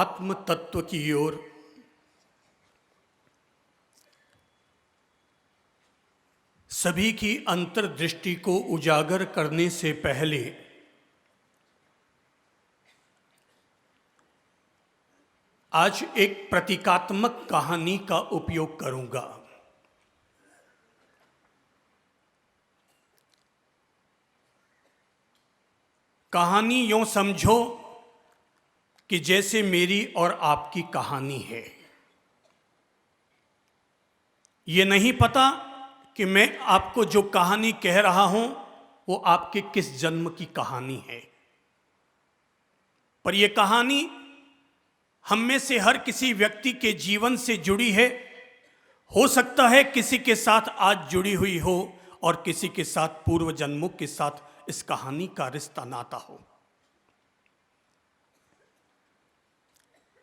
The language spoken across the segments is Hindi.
आत्म तत्व की ओर सभी की अंतर्दृष्टि को उजागर करने से पहले आज एक प्रतीकात्मक कहानी का उपयोग करूंगा। कहानी यूं समझो कि जैसे मेरी और आपकी कहानी है। ये नहीं पता कि मैं आपको जो कहानी कह रहा हूं वो आपके किस जन्म की कहानी है, पर यह कहानी हम में से हर किसी व्यक्ति के जीवन से जुड़ी है। हो सकता है किसी के साथ आज जुड़ी हुई हो और किसी के साथ पूर्व जन्मों के साथ इस कहानी का रिश्ता नाता हो।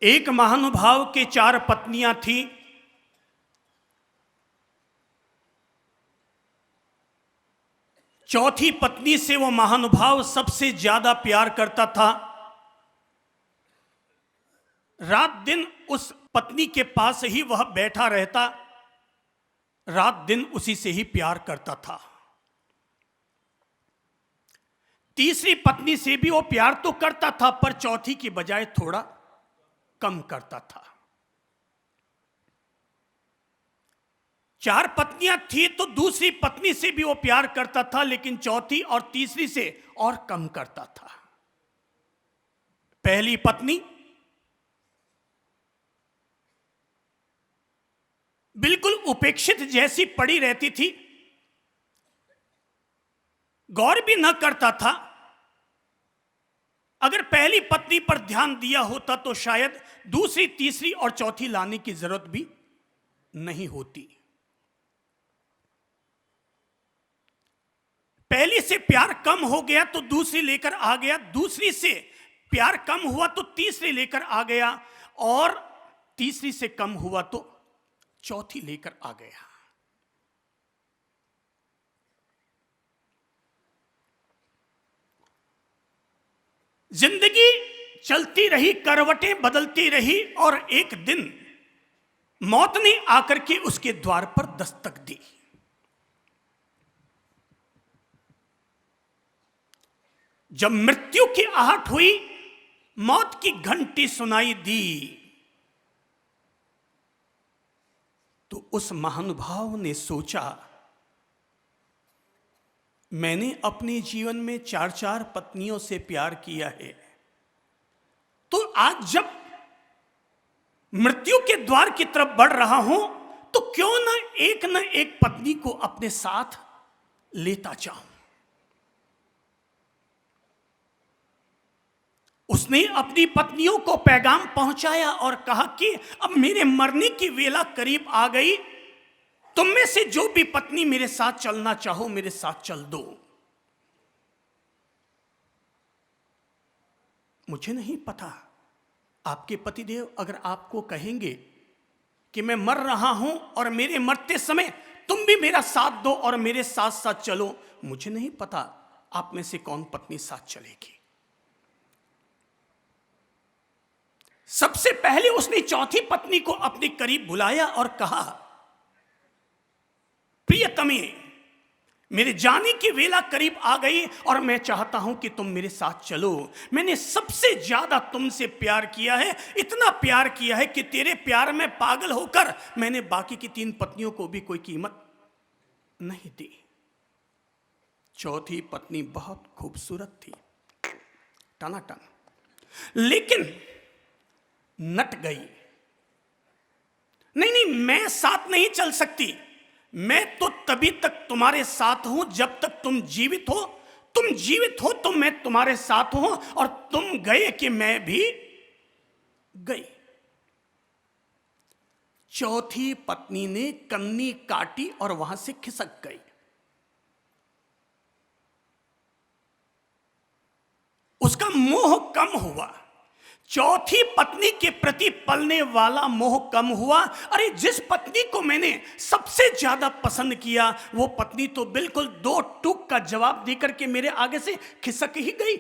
एक महानुभाव के 4 पत्नियां थी। चौथी पत्नी से वो महानुभाव सबसे ज्यादा प्यार करता था। रात दिन उस पत्नी के पास ही वह बैठा रहता, रात दिन उसी से ही प्यार करता था। तीसरी पत्नी से भी वो प्यार तो करता था, पर चौथी की बजाय थोड़ा कम करता था। 4 पत्नियां थी तो दूसरी पत्नी से भी वो प्यार करता था, लेकिन चौथी और तीसरी से और कम करता था। पहली पत्नी बिल्कुल उपेक्षित जैसी पड़ी रहती थी, गौर भी न करता था। अगर पहली पत्नी पर ध्यान दिया होता तो शायद दूसरी, तीसरी और चौथी लाने की जरूरत भी नहीं होती। पहली से प्यार कम हो गया तो दूसरी लेकर आ गया, दूसरी से प्यार कम हुआ तो तीसरी लेकर आ गया, और तीसरी से कम हुआ तो चौथी लेकर आ गया। जिंदगी चलती रही, करवटें बदलती रही, और एक दिन मौत ने आकर के उसके द्वार पर दस्तक दी। जब मृत्यु की आहट हुई, मौत की घंटी सुनाई दी, तो उस महानुभाव ने सोचा, मैंने अपने जीवन में 4 पत्नियों से प्यार किया है, तो आज जब मृत्यु के द्वार की तरफ बढ़ रहा हूं तो क्यों न एक पत्नी को अपने साथ लेता जाऊं। उसने अपनी पत्नियों को पैगाम पहुंचाया और कहा कि अब मेरे मरने की वेला करीब आ गई, तुम में से जो भी पत्नी मेरे साथ चलना चाहो मेरे साथ चल दो। मुझे नहीं पता आपके पतिदेव अगर आपको कहेंगे कि मैं मर रहा हूं और मेरे मरते समय तुम भी मेरा साथ दो और मेरे साथ साथ चलो, मुझे नहीं पता आप में से कौन पत्नी साथ चलेगी। सबसे पहले उसने चौथी पत्नी को अपने करीब बुलाया और कहा, प्रियतमे, मेरे जाने की वेला करीब आ गई और मैं चाहता हूं कि तुम मेरे साथ चलो। मैंने सबसे ज्यादा तुमसे प्यार किया है, इतना प्यार किया है कि तेरे प्यार में पागल होकर मैंने बाकी की 3 पत्नियों को भी कोई कीमत नहीं दी। चौथी पत्नी बहुत खूबसूरत थी, टनाटन, लेकिन नट गई। नहीं, मैं साथ नहीं चल सकती, मैं तो तभी तक तुम्हारे साथ हूं जब तक तुम जीवित हो। तुम जीवित हो तो मैं तुम्हारे साथ हूं, और तुम गए कि मैं भी गई। चौथी पत्नी ने कन्नी काटी और वहां से खिसक गई। उसका मोह कम हुआ, चौथी पत्नी के प्रति पलने वाला मोह कम हुआ। अरे जिस पत्नी को मैंने सबसे ज्यादा पसंद किया वो पत्नी तो बिल्कुल 2 टूक का जवाब देकर के मेरे आगे से खिसक ही गई।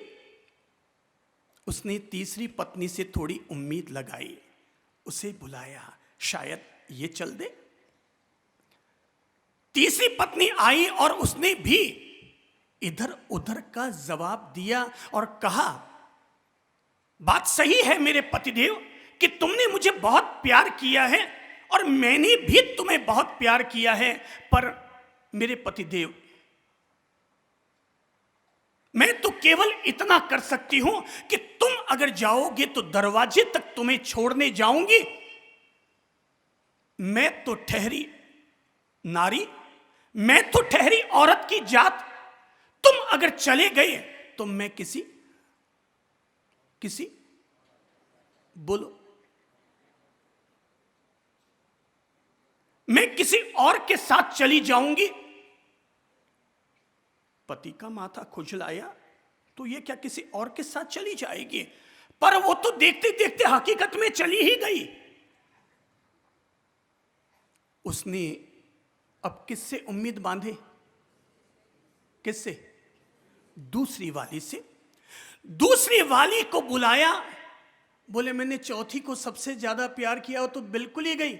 उसने तीसरी पत्नी से थोड़ी उम्मीद लगाई, उसे बुलाया, शायद ये चल दे। तीसरी पत्नी आई और उसने भी इधर उधर का जवाब दिया और कहा, बात सही है मेरे पतिदेव कि तुमने मुझे बहुत प्यार किया है और मैंने भी तुम्हें बहुत प्यार किया है, पर मेरे पतिदेव, मैं तो केवल इतना कर सकती हूं कि तुम अगर जाओगे तो दरवाजे तक तुम्हें छोड़ने जाऊंगी। मैं तो ठहरी नारी, मैं तो ठहरी औरत की जात, तुम अगर चले गए तो मैं किसी बोलो, मैं किसी और के साथ चली जाऊंगी। पति का माथा खुजलाया, तो ये क्या किसी और के साथ चली जाएगी? पर वो तो देखते देखते हकीकत में चली ही गई। उसने अब किससे उम्मीद बांधे? किससे? दूसरी वाली से। दूसरी वाली को बुलाया, बोले मैंने चौथी को सबसे ज्यादा प्यार किया, वो तो बिल्कुल ही गई।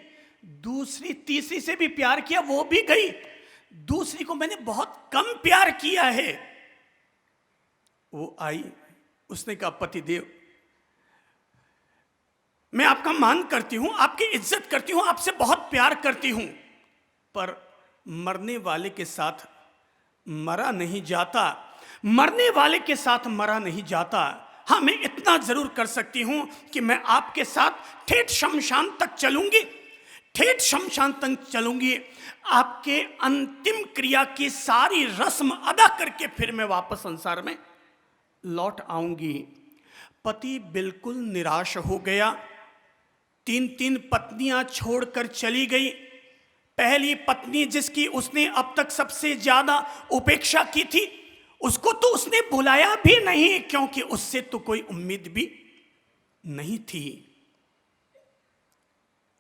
दूसरी तीसरी से भी प्यार किया, वो भी गई। दूसरी को मैंने बहुत कम प्यार किया है। वो आई, उसने कहा पतिदेव, मैं आपका मान करती हूं, आपकी इज्जत करती हूं, आपसे बहुत प्यार करती हूं, पर मरने वाले के साथ मरा नहीं जाता, मरने वाले के साथ मरा नहीं जाता। हाँ, मैं इतना जरूर कर सकती हूं कि मैं आपके साथ ठेठ शमशान तक चलूंगी, ठेठ शमशान तक चलूंगी, आपके अंतिम क्रिया की सारी रस्म अदा करके फिर मैं वापस संसार में लौट आऊंगी। पति बिल्कुल निराश हो गया। 3 पत्नियां छोड़कर चली गई। पहली पत्नी जिसकी उसने अब तक सबसे ज्यादा उपेक्षा की थी, उसको तो उसने बुलाया भी नहीं, क्योंकि उससे तो कोई उम्मीद भी नहीं थी।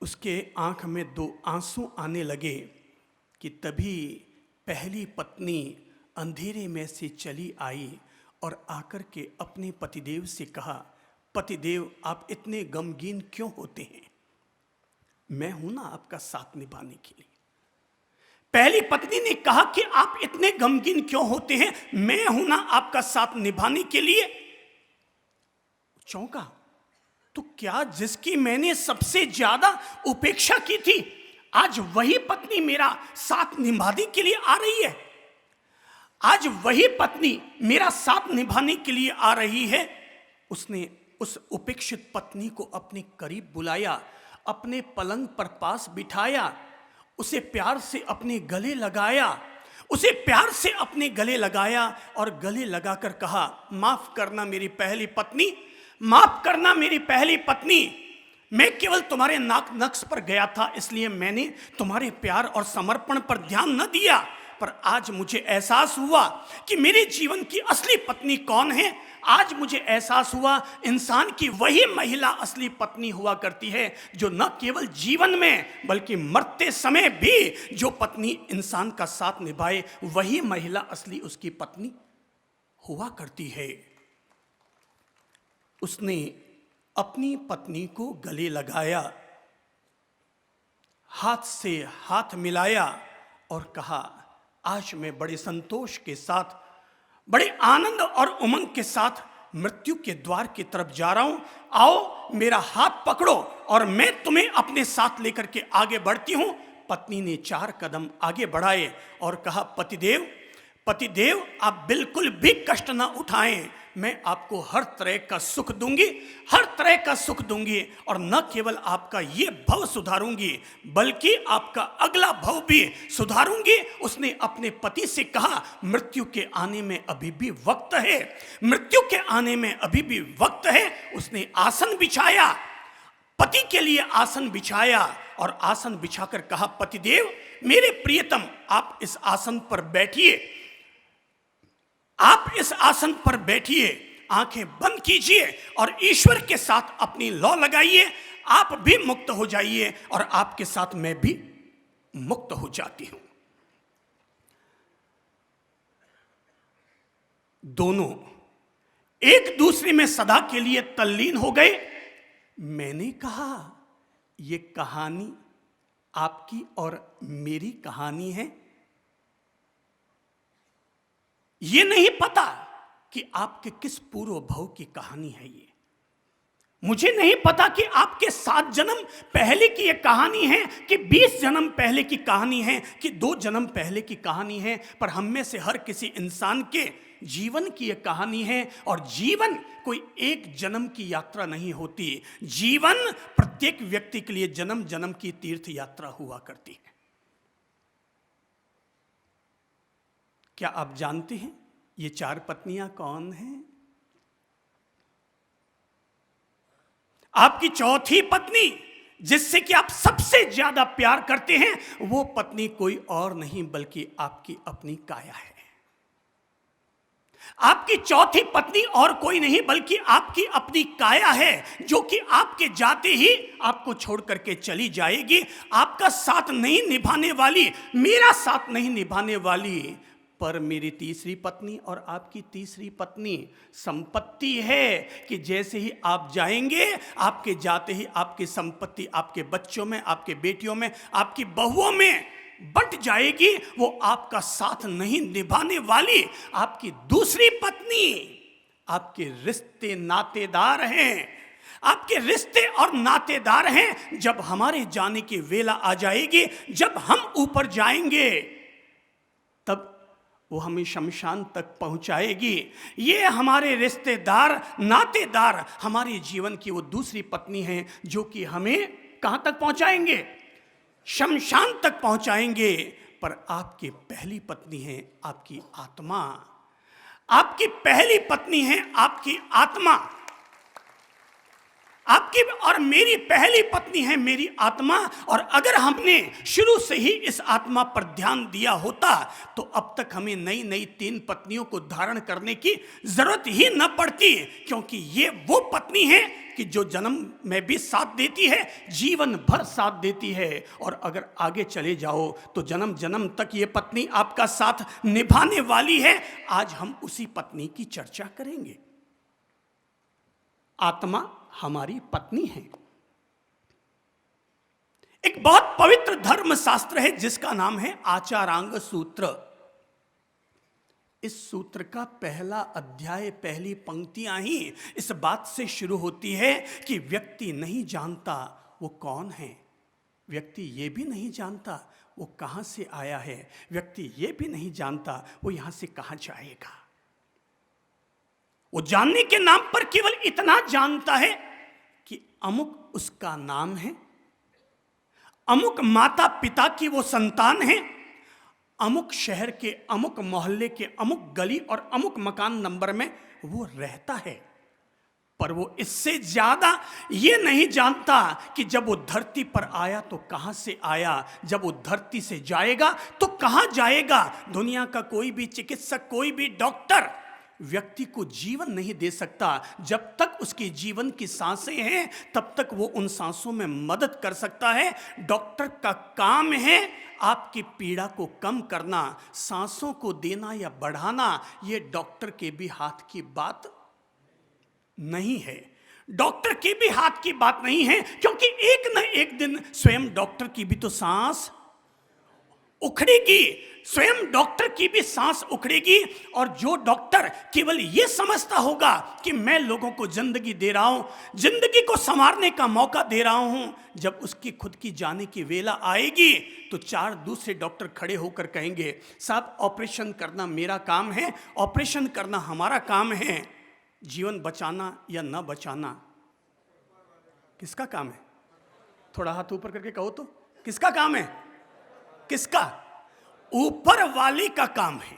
उसके आंख में 2 आंसू आने लगे कि तभी पहली पत्नी अंधेरे में से चली आई और आकर के अपने पतिदेव से कहा, पतिदेव आप इतने गमगीन क्यों होते हैं? मैं हूं ना आपका साथ निभाने के लिए। पहली पत्नी ने कहा कि आप इतने गमगीन क्यों होते हैं, मैं हूं ना आपका साथ निभाने के लिए। चौंका, तो क्या जिसकी मैंने सबसे ज्यादा उपेक्षा की थी, आज वही पत्नी मेरा साथ निभाने के लिए आ रही है? आज वही पत्नी मेरा साथ निभाने के लिए आ रही है। उसने उस उपेक्षित पत्नी को अपने करीब बुलाया, अपने पलंग पर पास बिठाया, उसे प्यार से अपने गले लगाया, उसे प्यार से अपने गले लगाया और गले लगाकर कहा, माफ करना मेरी पहली पत्नी, माफ करना मेरी पहली पत्नी, मैं केवल तुम्हारे नाक नक्श पर गया था, इसलिए मैंने तुम्हारे प्यार और समर्पण पर ध्यान न दिया। पर आज मुझे एहसास हुआ कि मेरे जीवन की असली पत्नी कौन है। आज मुझे एहसास हुआ इंसान की वही महिला असली पत्नी हुआ करती है, जो न केवल जीवन में बल्कि मरते समय भी जो पत्नी इंसान का साथ निभाए, वही महिला असली उसकी पत्नी हुआ करती है। उसने अपनी पत्नी को गले लगाया, हाथ से हाथ मिलाया और कहा, आज मैं बड़े संतोष के साथ, बड़े आनंद और उमंग के साथ मृत्यु के द्वार की तरफ जा रहा हूं। आओ मेरा हाथ पकड़ो और मैं तुम्हें अपने साथ लेकर के आगे बढ़ती हूं। पत्नी ने 4 कदम आगे बढ़ाए और कहा, पतिदेव, पतिदेव आप बिल्कुल भी कष्ट ना उठाएं, मैं आपको हर तरह का सुख दूंगी, हर तरह का सुख दूंगी, और न केवल आपका ये भव सुधारूंगी बल्कि आपका अगला भव भी सुधारूंगी। उसने अपने पति से कहा, मृत्यु के आने में अभी भी वक्त है, मृत्यु के आने में अभी भी वक्त है। उसने आसन बिछाया, पति के लिए आसन बिछाया और आसन बिछाकर कहा, पतिदेव मेरे प्रियतम आप इस आसन पर बैठिए, आप इस आसन पर बैठिए, आंखें बंद कीजिए और ईश्वर के साथ अपनी लौ लगाइए। आप भी मुक्त हो जाइए और आपके साथ मैं भी मुक्त हो जाती हूं। दोनों एक दूसरे में सदा के लिए तल्लीन हो गए। मैंने कहा ये कहानी आपकी और मेरी कहानी है। ये नहीं पता कि आपके किस पूर्व भव की कहानी है ये। मुझे नहीं पता कि आपके 7 जन्म पहले की ये कहानी है कि 20 जन्म पहले की कहानी है कि 2 जन्म पहले की कहानी है, पर हम में से हर किसी इंसान के जीवन की ये कहानी है। और जीवन कोई एक जन्म की यात्रा नहीं होती, जीवन प्रत्येक व्यक्ति के लिए जन्म जन्म की तीर्थ यात्रा हुआ करती है। क्या आप जानते हैं ये 4 पत्नियां कौन हैं? आपकी चौथी पत्नी, जिससे कि आप सबसे ज्यादा प्यार करते हैं, वो पत्नी कोई और नहीं बल्कि आपकी अपनी काया है। आपकी चौथी पत्नी और कोई नहीं बल्कि आपकी अपनी काया है, जो कि आपके जाते ही आपको छोड़ करके चली जाएगी। आपका साथ नहीं निभाने वाली, मेरा साथ नहीं निभाने वाली, पर मेरी तीसरी पत्नी और आपकी तीसरी पत्नी संपत्ति है कि जैसे ही आप जाएंगे, आपके जाते ही आपकी संपत्ति आपके बच्चों में, आपके बेटियों में, आपकी बहुओं में बंट जाएगी। वो आपका साथ नहीं निभाने वाली आपकी दूसरी पत्नी आपके रिश्ते नातेदार हैं, आपके रिश्ते और नातेदार हैं। जब हमारे जाने की वेला आ जाएगी, जब हम ऊपर जाएंगे, तब वो हमें शमशान तक पहुंचाएगी। ये हमारे रिश्तेदार नातेदार हमारे जीवन की वो दूसरी पत्नी है, जो कि हमें कहां तक पहुंचाएंगे? शमशान तक पहुंचाएंगे। पर आपकी पहली पत्नी है आपकी आत्मा, आपकी पहली पत्नी है आपकी आत्मा, आपकी और मेरी पहली पत्नी है मेरी आत्मा। और अगर हमने शुरू से ही इस आत्मा पर ध्यान दिया होता तो अब तक हमें नई नई 3 पत्नियों को धारण करने की जरूरत ही न पड़ती, क्योंकि ये वो पत्नी है कि जो जन्म में भी साथ देती है, जीवन भर साथ देती है। और अगर आगे चले जाओ तो जन्म जन्म तक ये पत्नी आपका साथ निभाने वाली है। आज हम उसी पत्नी की चर्चा करेंगे। आत्मा हमारी पत्नी है। एक बहुत पवित्र धर्म शास्त्र है जिसका नाम है आचारांग सूत्र। इस सूत्र का पहला अध्याय, पहली पंक्तियां ही इस बात से शुरू होती है कि व्यक्ति नहीं जानता वो कौन है, व्यक्ति ये भी नहीं जानता वो कहां से आया है, व्यक्ति ये भी नहीं जानता वो यहां से कहां जाएगा। वो जानने के नाम पर केवल इतना जानता है कि अमुक उसका नाम है, अमुक माता पिता की वो संतान है, अमुक शहर के अमुक मोहल्ले के अमुक गली और अमुक मकान नंबर में वो रहता है। पर वो इससे ज्यादा ये नहीं जानता कि जब वो धरती पर आया तो कहां से आया, जब वो धरती से जाएगा तो कहां जाएगा। दुनिया का कोई भी चिकित्सक, कोई भी डॉक्टर व्यक्ति को जीवन नहीं दे सकता। जब तक उसके जीवन की सांसें हैं तब तक वो उन सांसों में मदद कर सकता है। डॉक्टर का काम है आपकी पीड़ा को कम करना, सांसों को देना या बढ़ाना। ये डॉक्टर के भी हाथ की बात नहीं है, डॉक्टर के भी हाथ की बात नहीं है, क्योंकि एक न एक दिन स्वयं डॉक्टर की भी तो सांस उखड़ेगी, स्वयं डॉक्टर की भी सांस उखड़ेगी। और जो डॉक्टर केवल ये समझता होगा कि मैं लोगों को जिंदगी दे रहा हूं, जिंदगी को संवारने का मौका दे रहा हूं, जब उसकी खुद की जाने की वेला आएगी तो 4 दूसरे डॉक्टर खड़े होकर कहेंगे, साहब ऑपरेशन करना मेरा काम है, ऑपरेशन करना हमारा काम है। जीवन बचाना या न बचाना किसका काम है? थोड़ा हाथ ऊपर करके कहो तो, किसका काम है? किसका? ऊपर वाले का काम है।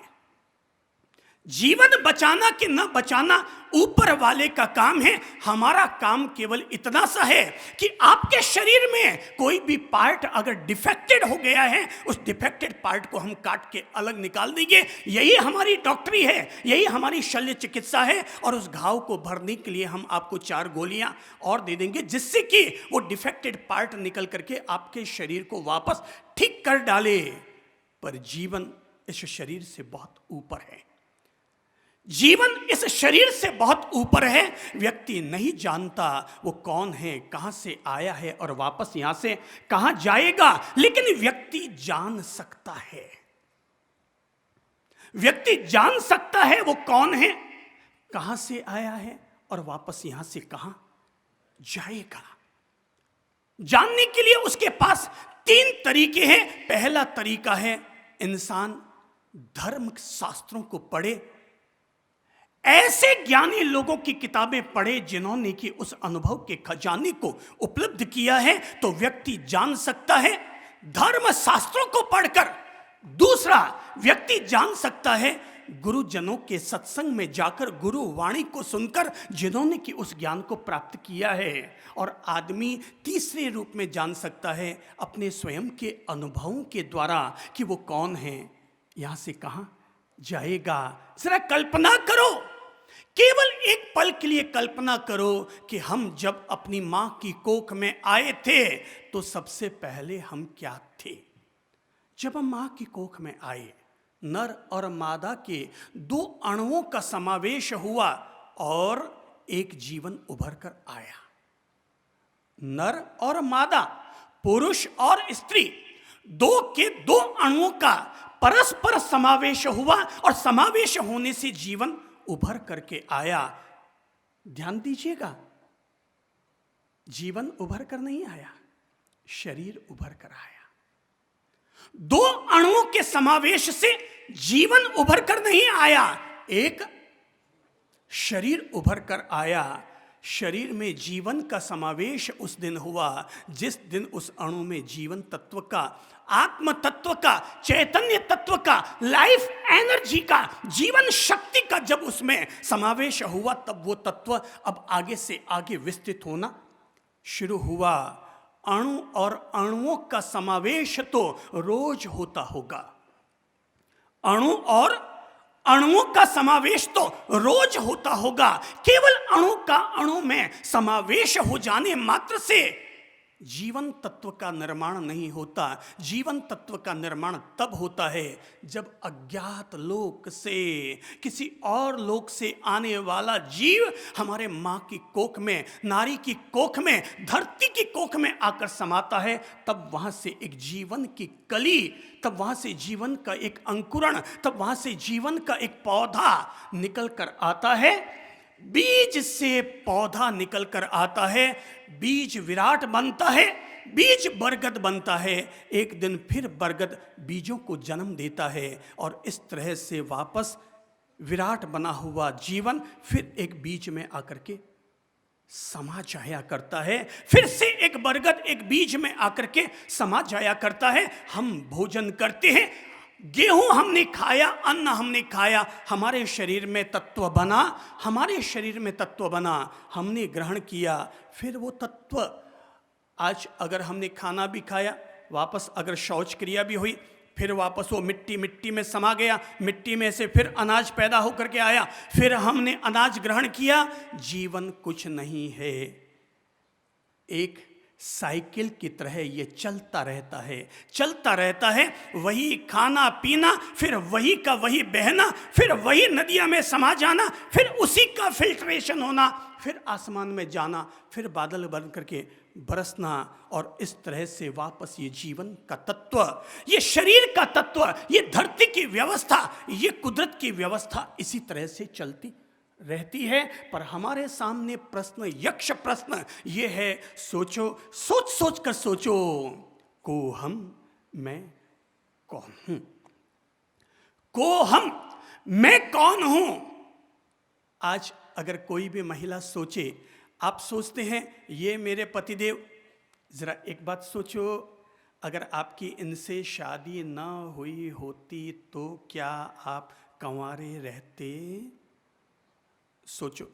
जीवन बचाना कि न बचाना ऊपर वाले का काम है। हमारा काम केवल इतना सा है कि आपके शरीर में कोई भी पार्ट अगर डिफेक्टेड हो गया है, उस डिफेक्टेड पार्ट को हम काट के अलग निकाल देंगे। यही हमारी डॉक्टरी है, यही हमारी शल्य चिकित्सा है। और उस घाव को भरने के लिए हम आपको 4 गोलियां और दे देंगे, जिससे कि वो डिफेक्टेड पार्ट निकल करके आपके शरीर को वापस ठीक कर डाले। पर जीवन इस शरीर से बहुत ऊपर है। जीवन इस शरीर से बहुत ऊपर है। व्यक्ति नहीं जानता वो कौन है, कहां से आया है और वापस यहां से कहां जाएगा, लेकिन व्यक्ति जान सकता है। व्यक्ति जान सकता है वो कौन है, कहां से आया है और वापस यहां से कहां जाएगा। जानने के लिए उसके पास 3 तरीके हैं। पहला तरीका है इंसान धर्म शास्त्रों को पढ़े, ऐसे ज्ञानी लोगों की किताबें पढ़े जिन्होंने कि उस अनुभव के खजाने को उपलब्ध किया है, तो व्यक्ति जान सकता है धर्म शास्त्रों को पढ़कर। दूसरा, व्यक्ति जान सकता है गुरुजनों के सत्संग में जाकर, गुरु वाणी को सुनकर, जिन्होंने कि उस ज्ञान को प्राप्त किया है। और आदमी तीसरे रूप में जान सकता है अपने स्वयं के अनुभवों के द्वारा कि वो कौन है, यहां से कहां जाएगा। जरा कल्पना करो, केवल एक पल के लिए कल्पना करो कि हम जब अपनी मां की कोख में आए थे तो सबसे पहले हम क्या थे। जब हम मां की कोख में आए, नर और मादा के 2 अणुओं का समावेश हुआ और एक जीवन उभर कर आया। नर और मादा, पुरुष और स्त्री, 2 के 2 अणुओं का परस्पर समावेश हुआ और समावेश होने से जीवन उभर करके आया। ध्यान दीजिएगा, जीवन उभर कर नहीं आया, शरीर उभर कर आया। 2 अणुओं के समावेश से जीवन उभर कर नहीं आया, एक शरीर उभर कर आया। शरीर में जीवन का समावेश उस दिन हुआ जिस दिन उस अणु में जीवन तत्व का, आत्म तत्व का, चैतन्य तत्व का, लाइफ एनर्जी का, जीवन शक्ति का जब उसमें समावेश हुआ, तब वो तत्व अब आगे से आगे विस्तृत होना शुरू हुआ। अणु और अणुओं का समावेश तो रोज होता होगा, अणु और अणुओं का समावेश तो रोज होता होगा। केवल अणु का अणु में समावेश हो जाने मात्र से जीवन तत्व का निर्माण नहीं होता। जीवन तत्व का निर्माण तब होता है जब अज्ञात लोक से, किसी और लोक से आने वाला जीव हमारे मां की कोख में, नारी की कोख में, धरती की कोख में आकर समाता है। तब वहां से एक जीवन की कली, तब वहां से जीवन का एक अंकुरण, तब वहां से जीवन का एक पौधा निकल कर आता है। बीज से पौधा निकल कर आता है, बीज विराट बनता है, बीज बरगद बनता है। एक दिन फिर बरगद बीजों को जन्म देता है और इस तरह से वापस विराट बना हुआ जीवन फिर एक बीज में आकर के समा जाया करता है। फिर से एक बरगद एक बीज में आकर के समा जाया करता है। हम भोजन करते हैं, गेहूं हमने खाया, अन्न हमने खाया, हमारे शरीर में तत्व बना, हमारे शरीर में तत्व बना, हमने ग्रहण किया। फिर वो तत्व आज अगर हमने खाना भी खाया, वापस अगर शौच क्रिया भी हुई, फिर वापस वो मिट्टी में समा गया, मिट्टी में से फिर अनाज पैदा होकर के आया, फिर हमने अनाज ग्रहण किया। जीवन कुछ नहीं है, एक साइकिल की तरह ये चलता रहता है। वही खाना पीना, फिर वही का वही बहना, फिर वही नदियां में समा जाना, फिर उसी का फिल्ट्रेशन होना, फिर आसमान में जाना, फिर बादल बन करके बरसना। और इस तरह से वापस ये जीवन का तत्व, ये शरीर का तत्व, ये धरती की व्यवस्था, ये कुदरत की व्यवस्था इसी तरह से चलती रहती है। पर हमारे सामने प्रश्न, यक्ष प्रश्न ये है, सोचो, सोच कर सोचो, को हम, मैं कौन हूं? को हम, मैं कौन हूं? आज अगर कोई भी महिला सोचे, आप सोचते हैं ये मेरे पतिदेव, जरा एक बात सोचो, अगर आपकी इनसे शादी ना हुई होती तो क्या आप कंवारे रहते? सोचो,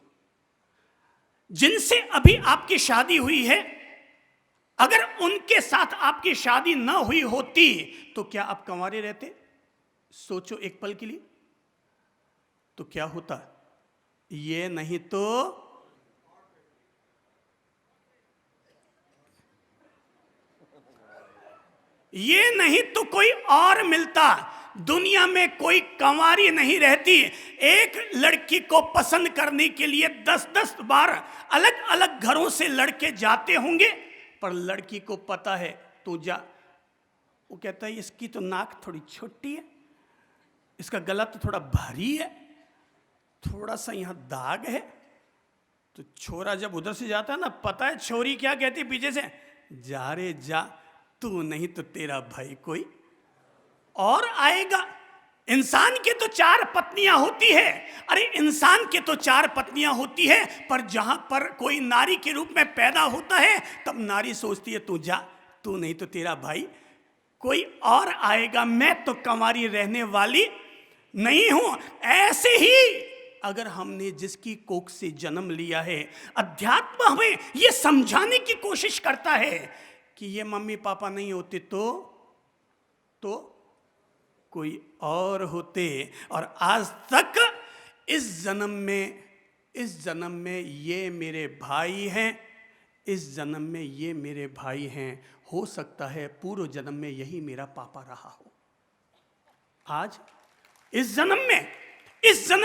जिनसे अभी आपकी शादी हुई है, अगर उनके साथ आपकी शादी ना हुई होती तो क्या आप कंवारे रहते? सोचो एक पल के लिए, तो क्या होता? ये नहीं तो कोई और मिलता। दुनिया में कोई कंवारी नहीं रहती। एक लड़की को पसंद करने के लिए 10-10 बार अलग अलग घरों से लड़के जाते होंगे, पर लड़की को पता है तू जा। वो कहता है इसकी तो नाक थोड़ी छोटी है, इसका गला तो थोड़ा भारी है, थोड़ा सा यहां दाग है। तो छोरा जब उधर से जाता है ना, पता है छोरी क्या कहती है पीछे से, जा रे जा, तू नहीं तो तेरा भाई कोई और आएगा। इंसान के तो 4 पत्नियां होती है। अरे इंसान के तो 4 पत्नियां होती है, पर जहां पर कोई नारी के रूप में पैदा होता है तब नारी सोचती है तू जा, तू नहीं तो तेरा भाई कोई और आएगा, मैं तो कंवारी रहने वाली नहीं हूं। ऐसे ही अगर हमने जिसकी कोख से जन्म लिया है, अध्यात्म हमें यह समझाने की कोशिश करता है कि ये मम्मी पापा नहीं होते तो कोई और होते। और आज तक इस जन्म में ये मेरे भाई हैं, इस जन्म में ये मेरे भाई हैं, हो सकता है पूर्व जन्म में यही मेरा पापा रहा हो। आज इस जन्म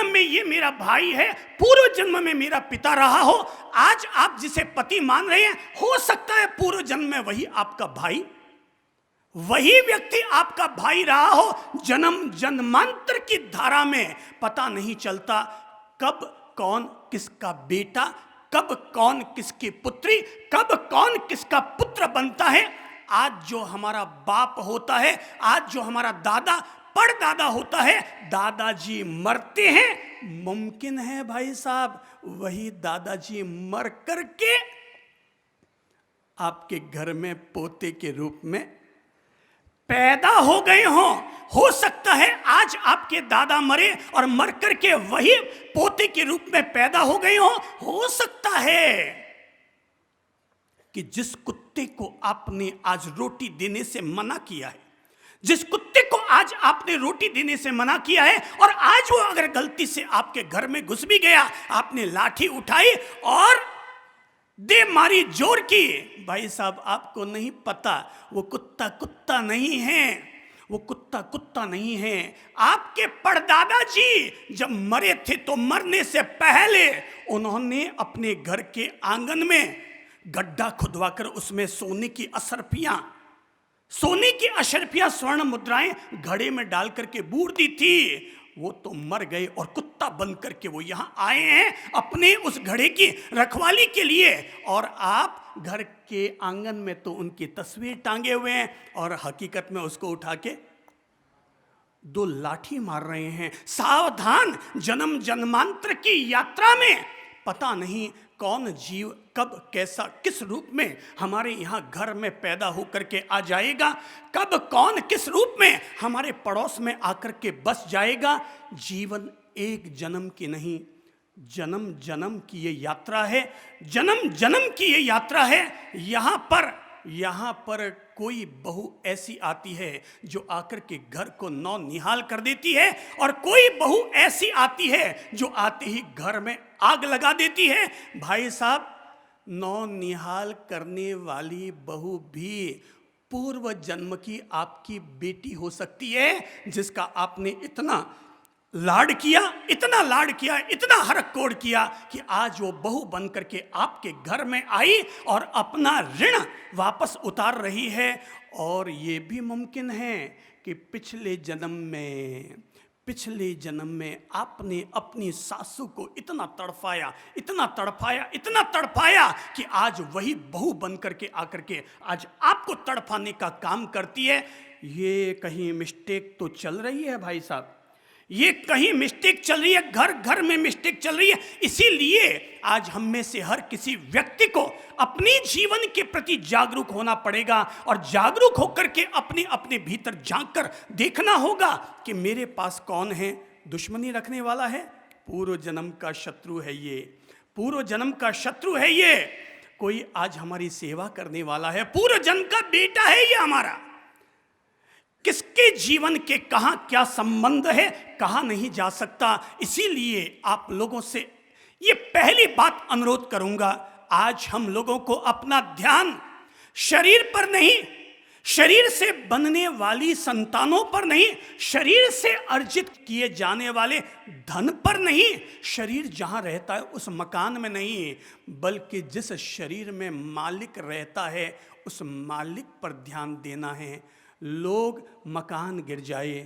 में ये मेरा भाई है, पूर्व जन्म में मेरा पिता रहा हो। आज आप जिसे पति मान रहे हैं, हो सकता है पूर्व जन्म में वही आपका भाई, वही व्यक्ति आपका भाई रहा हो। जन्म जन्मांतर की धारा में पता नहीं चलता कब कौन किसका बेटा, कब कौन किसकी पुत्री, कब कौन किसका पुत्र बनता है। आज जो हमारा बाप होता है, आज जो हमारा दादा परदादा होता है, दादाजी मरते हैं, मुमकिन है भाई साहब वही दादाजी मर करके आपके घर में पोते के रूप में पैदा हो गए हों। हो सकता है आज आपके दादा मरे और मर करके वही पोते के रूप में पैदा हो गए हों। हो सकता है कि जिस कुत्ते को आपने आज रोटी देने से मना किया है, जिस कुत्ते को आज आपने रोटी देने से मना किया है, और आज वो अगर गलती से आपके घर में घुस भी गया, आपने लाठी उठाई और दे मारी जोर की, भाई साहब आपको नहीं पता वो कुत्ता कुत्ता नहीं है, वो कुत्ता कुत्ता नहीं है। आपके परदादा जी जब मरे थे तो मरने से पहले उन्होंने अपने घर के आंगन में गड्ढा खुदवाकर उसमें सोने की अशरफियां स्वर्ण मुद्राएं घड़े में डाल करके बूढ़ दी थी। वो तो मर गए और कुत्ता बन करके वो यहां आए हैं अपने उस घड़े की रखवाली के लिए, और आप घर के आंगन में तो उनकी तस्वीर टांगे हुए हैं और हकीकत में उसको उठा के 2 लाठी मार रहे हैं। सावधान, जन्म जन्मांतर की यात्रा में पता नहीं कौन जीव कब कैसा किस रूप में हमारे यहाँ घर में पैदा होकर के आ जाएगा, कब कौन किस रूप में हमारे पड़ोस में आकर के बस जाएगा। जीवन एक जन्म की नहीं, जन्म जन्म की ये यात्रा है, जन्म जन्म की ये यात्रा है। यहाँ पर कोई बहू ऐसी आती है जो आकर के घर को नौ निहाल कर देती है, और कोई बहू ऐसी आती है जो आते ही घर में आग लगा देती है। भाई साहब, नौ निहाल करने वाली बहू भी पूर्व जन्म की आपकी बेटी हो सकती है, जिसका आपने इतना लाड किया, इतना हरक-कोड़ किया कि आज वो बहू बन करके आपके घर में आई और अपना ऋण वापस उतार रही है। और ये भी मुमकिन है कि पिछले जन्म में आपने अपनी सासू को इतना तड़पाया कि आज वही बहू बन करके आकर के आज आपको तड़पाने का काम करती है। ये कहीं मिस्टेक तो चल रही है भाई साहब, ये कहीं मिस्टेक चल रही है, घर घर में मिस्टेक चल रही है। इसीलिए आज हम में से हर किसी व्यक्ति को अपनी जीवन के प्रति जागरूक होना पड़ेगा, और जागरूक होकर के अपने भीतर झांक कर देखना होगा कि मेरे पास कौन है दुश्मनी रखने वाला है। पूर्व जन्म का शत्रु है ये, पूर्व जन्म का शत्रु है ये। कोई आज हमारी सेवा करने वाला है, पूर्व जन्म का बेटा है ये हमारा। किसके जीवन के कहां क्या संबंध है, कहां नहीं जा सकता। इसीलिए आप लोगों से ये पहली बात अनुरोध करूंगा, आज हम लोगों को अपना ध्यान शरीर पर नहीं, शरीर से बनने वाली संतानों पर नहीं, शरीर से अर्जित किए जाने वाले धन पर नहीं, शरीर जहां रहता है उस मकान में नहीं, बल्कि जिस शरीर में मालिक रहता है उस मालिक पर ध्यान देना है। लोग मकान गिर जाए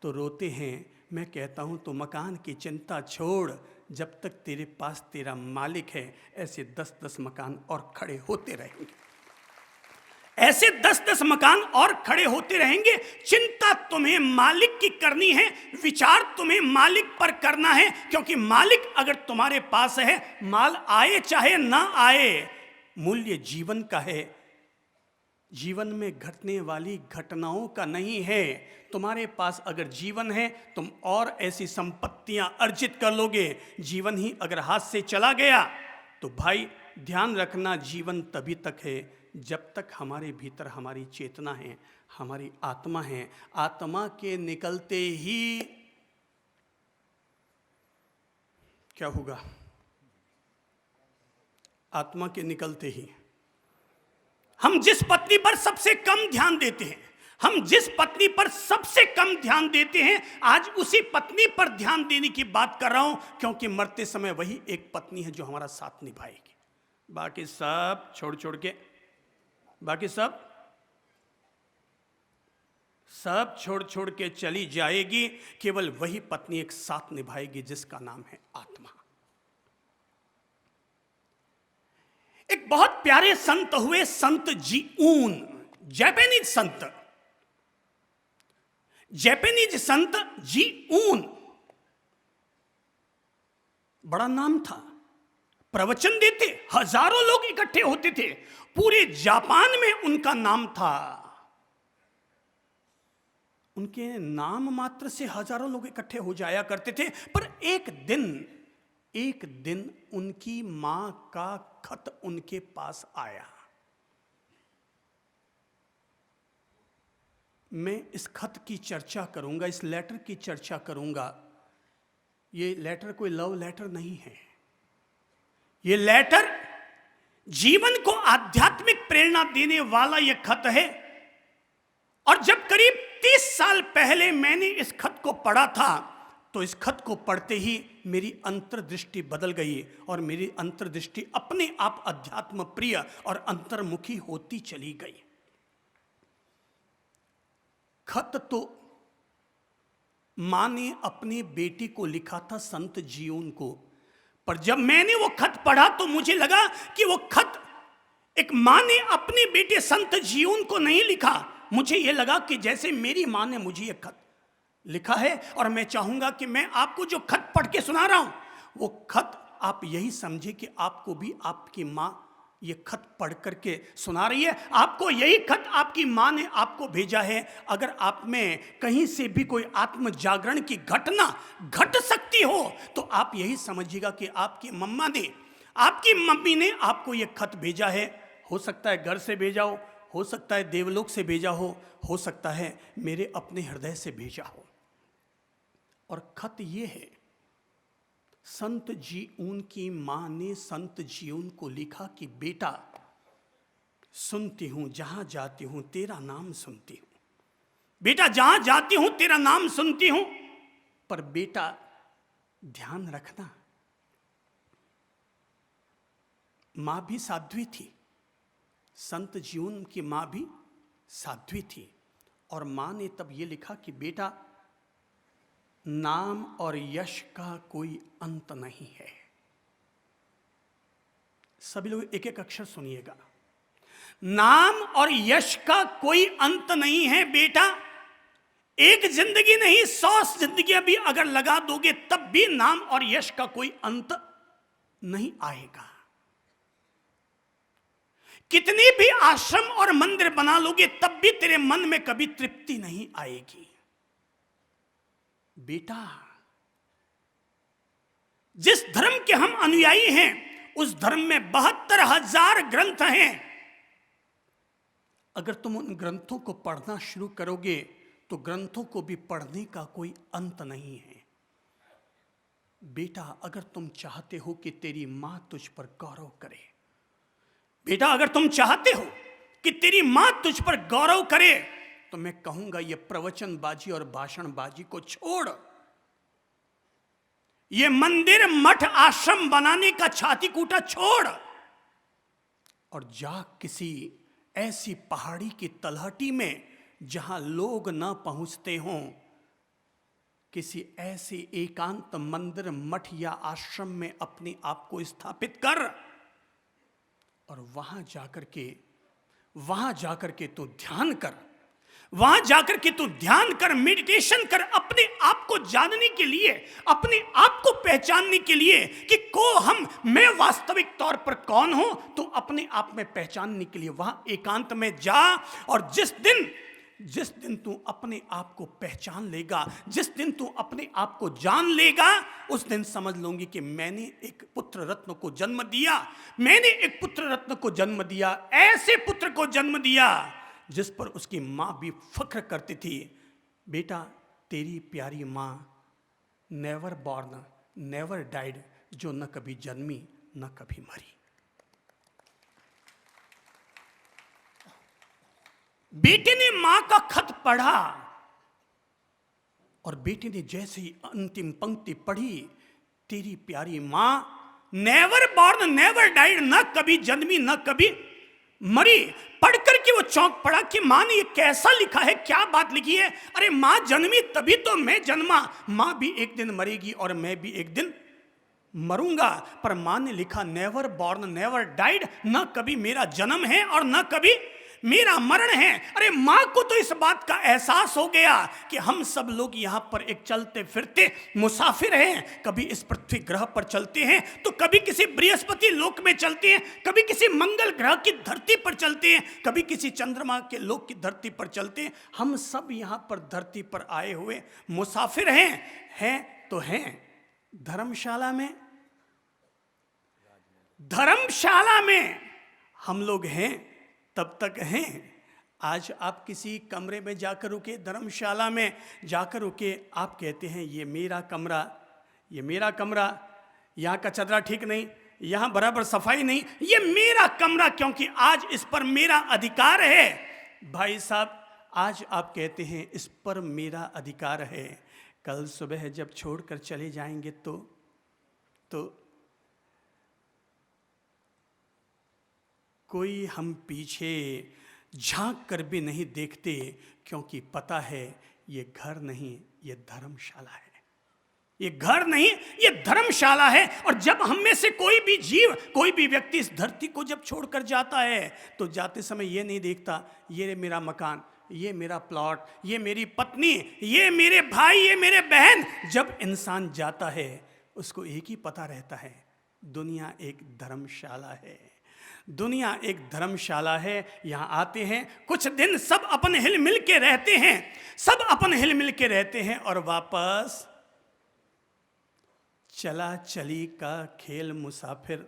तो रोते हैं, मैं कहता हूं तो मकान की चिंता छोड़, जब तक तेरे पास तेरा मालिक है ऐसे 10-10 मकान और खड़े होते रहेंगे, ऐसे 10-10 मकान और खड़े होते रहेंगे। चिंता तुम्हें मालिक की करनी है, विचार तुम्हें मालिक पर करना है, क्योंकि मालिक अगर तुम्हारे पास है, माल आए चाहे ना आए, मूल्य जीवन का है, जीवन में घटने वाली घटनाओं का नहीं है। तुम्हारे पास अगर जीवन है तुम और ऐसी संपत्तियां अर्जित कर लोगे। जीवन ही अगर हाथ से चला गया तो भाई ध्यान रखना, जीवन तभी तक है जब तक हमारे भीतर हमारी चेतना है, हमारी आत्मा है। आत्मा के निकलते ही क्या होगा? आत्मा के निकलते ही हम जिस पत्नी पर सबसे कम ध्यान देते हैं, हम जिस पत्नी पर सबसे कम ध्यान देते हैं, आज उसी पत्नी पर ध्यान देने की बात कर रहा हूं, क्योंकि मरते समय वही एक पत्नी है जो हमारा साथ निभाएगी। बाकी सब छोड़ छोड़ के, बाकी सब छोड़ छोड़ के चली जाएगी। केवल वही पत्नी एक साथ निभाएगी जिसका नाम है आत्मा। एक बहुत प्यारे संत हुए, संत जीऊन, जापानीज संत जीऊन, बड़ा नाम था, प्रवचन देते, हजारों लोग इकट्ठे होते थे, पूरे जापान में उनका नाम था। उनके नाम मात्र से हजारों लोग इकट्ठे हो जाया करते थे। पर एक दिन उनकी मां का खत उनके पास आया। मैं इस खत की चर्चा करूंगा, इस लेटर की चर्चा करूंगा। ये लेटर कोई लव लेटर नहीं है, ये लेटर जीवन को आध्यात्मिक प्रेरणा देने वाला यह खत है। और जब करीब 30 साल पहले मैंने इस खत को पढ़ा था, तो इस खत को पढ़ते ही मेरी अंतर्दृष्टि बदल गई और मेरी अंतर्दृष्टि अपने आप अध्यात्म प्रिय और अंतर्मुखी होती चली गई। खत तो मां ने अपनी बेटी को लिखा था, संत जीऊन को। पर जब मैंने वो खत पढ़ा तो मुझे लगा कि वो खत एक मां ने अपने बेटे संत जीऊन को नहीं लिखा। मुझे ये लगा कि जैसे मेरी मां ने मुझे ये खत लिखा है, और मैं चाहूंगा कि मैं आपको जो खत पढ़ के सुना रहा हूं, वो खत आप यही समझे कि आपको भी आपकी मां ये खत पढ़ करके सुना रही है। आपको यही खत आपकी मां ने आपको भेजा है। अगर आप में कहीं से भी कोई आत्म जागरण की घटना घट सकती हो, तो आप यही समझिएगा कि आपकी मम्मी ने आपको ये खत भेजा है। हो सकता है घर से भेजा हो सकता है देवलोक से भेजा हो सकता है मेरे अपने हृदय से भेजा हो। और खत ये है, संत जीऊन की मां ने संत जीऊन को लिखा कि बेटा, सुनती हूं जहां जाती हूं तेरा नाम सुनती हूं, बेटा जहां जाती हूं तेरा नाम सुनती हूं, पर बेटा ध्यान रखना, मां भी साध्वी थी, संत जीऊन की मां भी साध्वी थी। और मां ने तब ये लिखा कि बेटा, नाम और यश का कोई अंत नहीं है। सभी लोग एक एक अक्षर सुनिएगा। नाम और यश का कोई अंत नहीं है बेटा। एक जिंदगी नहीं, 100 जिंदगियां भी अगर लगा दोगे तब भी नाम और यश का कोई अंत नहीं आएगा। कितनी भी आश्रम और मंदिर बना लोगे तब भी तेरे मन में कभी तृप्ति नहीं आएगी। बेटा, जिस धर्म के हम अनुयायी हैं उस धर्म में 72,000 ग्रंथ हैं। अगर तुम उन ग्रंथों को पढ़ना शुरू करोगे तो ग्रंथों को भी पढ़ने का कोई अंत नहीं है। बेटा, अगर तुम चाहते हो कि तेरी मां तुझ पर गौरव करे, बेटा अगर तुम चाहते हो कि तेरी मां तुझ पर गौरव करे, तो मैं कहूंगा ये प्रवचनबाजी और भाषणबाजी को छोड़, ये मंदिर मठ आश्रम बनाने का छाती कूटा छोड़ और जा किसी ऐसी पहाड़ी की तलहटी में जहां लोग ना पहुंचते हों, किसी ऐसे एकांत मंदिर मठ या आश्रम में अपने आप को स्थापित कर और वहां जाकर के तू ध्यान कर, वहां जाकर के तू ध्यान कर, मेडिटेशन कर, अपने आप को जानने के लिए, अपने आप को पहचानने के लिए कि मैं वास्तविक तौर पर कौन हूं, तो अपने आप में पहचानने के लिए वहां एकांत में जा। और जिस दिन तू अपने आप को पहचान लेगा, जिस दिन तू अपने आप को जान लेगा, उस दिन समझ लूंगी कि मैंने एक पुत्र रत्न को जन्म दिया, मैंने एक पुत्र रत्न को जन्म दिया, ऐसे पुत्र को जन्म दिया जिस पर उसकी मां भी फख्र करती थी। बेटा, तेरी प्यारी मां नेवर बॉर्न नेवर डाइड, जो न कभी जन्मी न कभी मरी। बेटे ने मां का खत पढ़ा और बेटे ने जैसे ही अंतिम पंक्ति पढ़ी, तेरी प्यारी मां नेवर बॉर्न नेवर डाइड, न कभी जन्मी न कभी मरी, पढ़कर के वो चौंक पड़ा कि मां ने ये कैसा लिखा है, क्या बात लिखी है। अरे मां जन्मी तभी तो मैं जन्मा, मां भी एक दिन मरेगी और मैं भी एक दिन मरूंगा, पर मां ने लिखा नेवर बॉर्न नेवर डाइड, न कभी मेरा जन्म है और न कभी मेरा मरण है। अरे मां को तो इस बात का एहसास हो गया कि हम सब लोग यहां पर एक चलते फिरते मुसाफिर हैं, कभी इस पृथ्वी ग्रह पर चलते हैं, तो कभी किसी बृहस्पति लोक में चलते हैं, कभी किसी मंगल ग्रह की धरती पर चलते हैं, कभी किसी चंद्रमा के लोक की धरती पर चलते हैं। हम सब यहां पर धरती पर आए हुए मुसाफिर हैं तो हैं धर्मशाला में हम लोग हैं, तब तक हैं। आज आप किसी कमरे में जाकर रुके, धर्मशाला में जाकर रुके, आप कहते हैं ये मेरा कमरा, यहाँ का चदरा ठीक नहीं, यहाँ बराबर सफाई नहीं, ये मेरा कमरा, क्योंकि आज इस पर मेरा अधिकार है। भाई साहब, आज आप कहते हैं इस पर मेरा अधिकार है, कल सुबह जब छोड़कर चले जाएंगे तो कोई हम पीछे झांक कर भी नहीं देखते, क्योंकि पता है ये घर नहीं, ये धर्मशाला है। ये घर नहीं, ये धर्मशाला है। और जब हम में से कोई भी जीव, कोई भी व्यक्ति इस धरती को जब छोड़कर जाता है, तो जाते समय ये नहीं देखता ये मेरा मकान, ये मेरा प्लॉट, ये मेरी पत्नी, ये मेरे भाई, ये मेरे बहन। जब इंसान जाता है उसको एक ही पता रहता है, दुनिया एक धर्मशाला है, दुनिया एक धर्मशाला है। यहाँ आते हैं कुछ दिन, सब अपन हिल मिल के रहते हैं, सब अपन हिल मिल के रहते हैं और वापस चला चली का खेल मुसाफिर,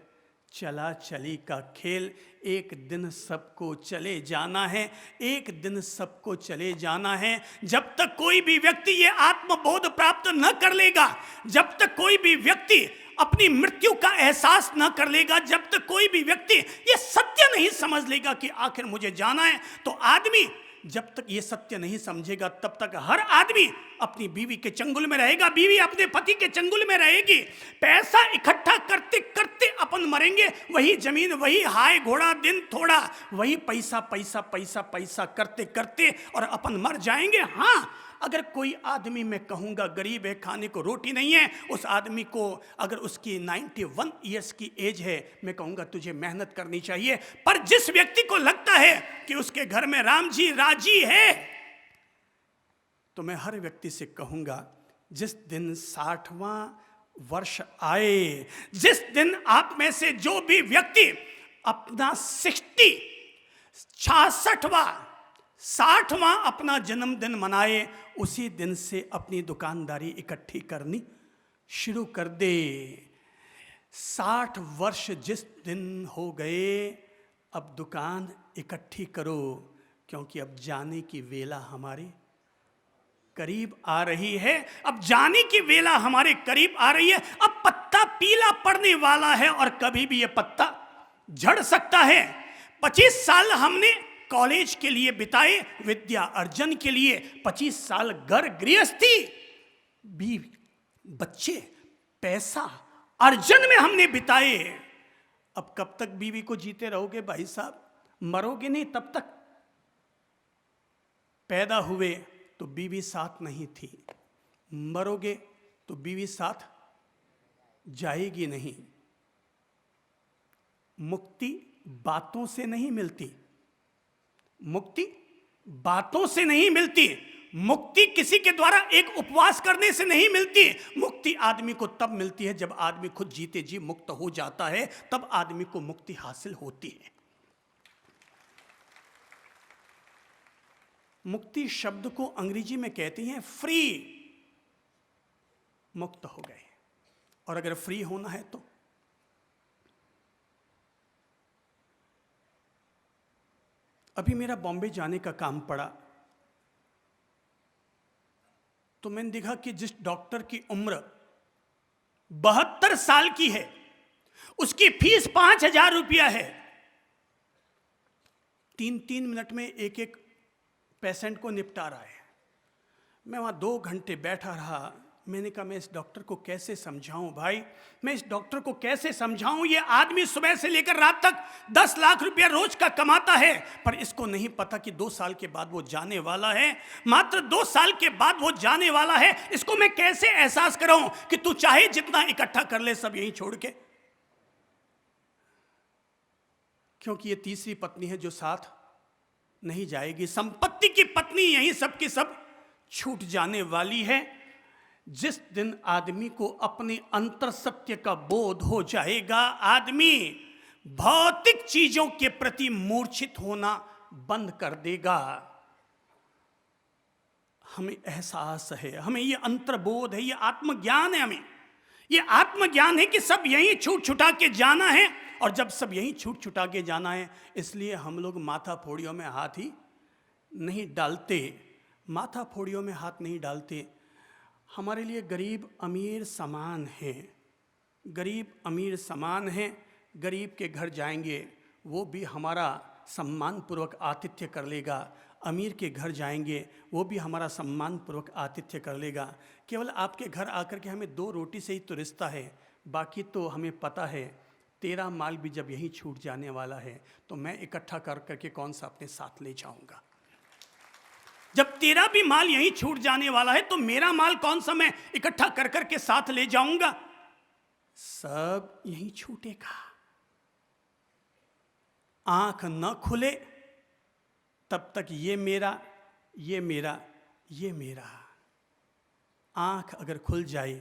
चला चली का खेल। एक दिन सबको चले जाना है, एक दिन सबको चले जाना है। जब तक कोई भी व्यक्ति ये आत्मबोध प्राप्त न कर लेगा, जब तक कोई भी व्यक्ति अपनी मृत्यु का एहसास न कर लेगा, जब तक कोई भी व्यक्ति ये सत्य नहीं समझ लेगा कि आखिर मुझे जाना है, तो आदमी जब तक ये सत्य नहीं समझेगा, तब तक हर आदमी अपनी बीवी के चंगुल में रहेगा, बीवी अपने पति के चंगुल में रहेगी। पैसा इकट्ठा करते करते अपन मरेंगे, वही जमीन, वही हाय घोड़ा दिन थोड़ा, वही पैसा पैसा पैसा पैसा करते करते और अपन मर जाएंगे। हाँ, अगर कोई आदमी, मैं कहूँगा गरीब है, खाने को रोटी नहीं है, उस आदमी को अगर उसकी 91 ईयर्स की एज है, मैं कहूँगा तुझे मेहनत करनी चाहिए। पर जिस व्यक्ति को लगता है कि उसके घर में राम जी राजी है, तो मैं हर व्यक्ति से कहूँगा, जिस दिन 60वां वर्ष आए, जिस दिन आप में से जो भी व्यक्ति अपना 60वां अपना जन्मदिन मनाए, उसी दिन से अपनी दुकानदारी इकट्ठी करनी शुरू कर दे। 60 वर्ष जिस दिन हो गए, अब दुकान इकट्ठी करो, क्योंकि अब जाने की वेला हमारे करीब आ रही है। अब जाने की वेला हमारे करीब आ रही है। अब पत्ता पीला पड़ने वाला है और कभी भी यह पत्ता झड़ सकता है। 25 साल हमने कॉलेज के लिए बिताए, विद्या अर्जन के लिए 25 साल घर गृहस्थी, बीवी, बच्चे, पैसा अर्जन में हमने बिताए। अब कब तक बीवी को जीते रहोगे भाई साहब? मरोगे नहीं तब तक। पैदा हुए तो बीवी साथ नहीं थी, मरोगे तो बीवी साथ जाएगी नहीं। मुक्ति बातों से नहीं मिलती, मुक्ति बातों से नहीं मिलती, मुक्ति किसी के द्वारा एक उपवास करने से नहीं मिलती। मुक्ति आदमी को तब मिलती है जब आदमी खुद जीते जी मुक्त हो जाता है, तब आदमी को मुक्ति हासिल होती है। मुक्ति शब्द को अंग्रेजी में कहते हैं फ्री, मुक्त हो गए। और अगर फ्री होना है तो अभी मेरा बॉम्बे जाने का काम पड़ा, तो मैंने देखा कि जिस डॉक्टर की उम्र 72 साल की है, उसकी फीस 5,000 रुपया है। 3-3 मिनट में एक एक पेशेंट को निपटा रहा है। मैं वहां 2 घंटे बैठा रहा। मैंने कहा मैं इस डॉक्टर को कैसे समझाऊं भाई, मैं इस डॉक्टर को कैसे समझाऊं? ये आदमी सुबह से लेकर रात तक 10 लाख रुपया रोज का कमाता है, पर इसको नहीं पता कि 2 साल के बाद वो जाने वाला है। मात्र 2 साल के बाद वो जाने वाला है। इसको मैं कैसे एहसास कराऊं कि तू चाहे जितना इकट्ठा कर ले सब यहीं छोड़ के, क्योंकि ये तीसरी पत्नी है जो साथ नहीं जाएगी। संपत्ति की पत्नी यहीं सब की सब छूट जाने वाली है। जिस दिन आदमी को अपने अंतर सत्य का बोध हो जाएगा, आदमी भौतिक चीजों के प्रति मूर्छित होना बंद कर देगा। हमें एहसास है, हमें ये अंतर्बोध है, ये आत्मज्ञान है। हमें ये आत्मज्ञान है कि सब यहीं छूट छुटा के जाना है। और जब सब यहीं छूट छुटा के जाना है, इसलिए हम लोग माथा फोड़ियों में हाथ ही नहीं डालते। माथा फोड़ियों में हाथ नहीं डालते। हमारे लिए गरीब अमीर समान है, गरीब अमीर समान है। गरीब के घर जाएंगे वो भी हमारा सम्मानपूर्वक आतिथ्य कर लेगा, अमीर के घर जाएंगे वो भी हमारा सम्मानपूर्वक आतिथ्य कर लेगा। केवल आपके घर आकर के हमें 2 रोटी से ही तो रिश्ता है, बाकी तो हमें पता है तेरा माल भी जब यहीं छूट जाने वाला है तो मैं इकट्ठा कर करके कौन सा अपने साथ ले जाऊंगा। जब तेरा भी माल यहीं छूट जाने वाला है तो मेरा माल कौन सा मैं इकट्ठा कर करके साथ ले जाऊंगा। सब यहीं छूटेगा। आंख न खुले तब तक ये मेरा, ये मेरा, ये मेरा। आंख अगर खुल जाए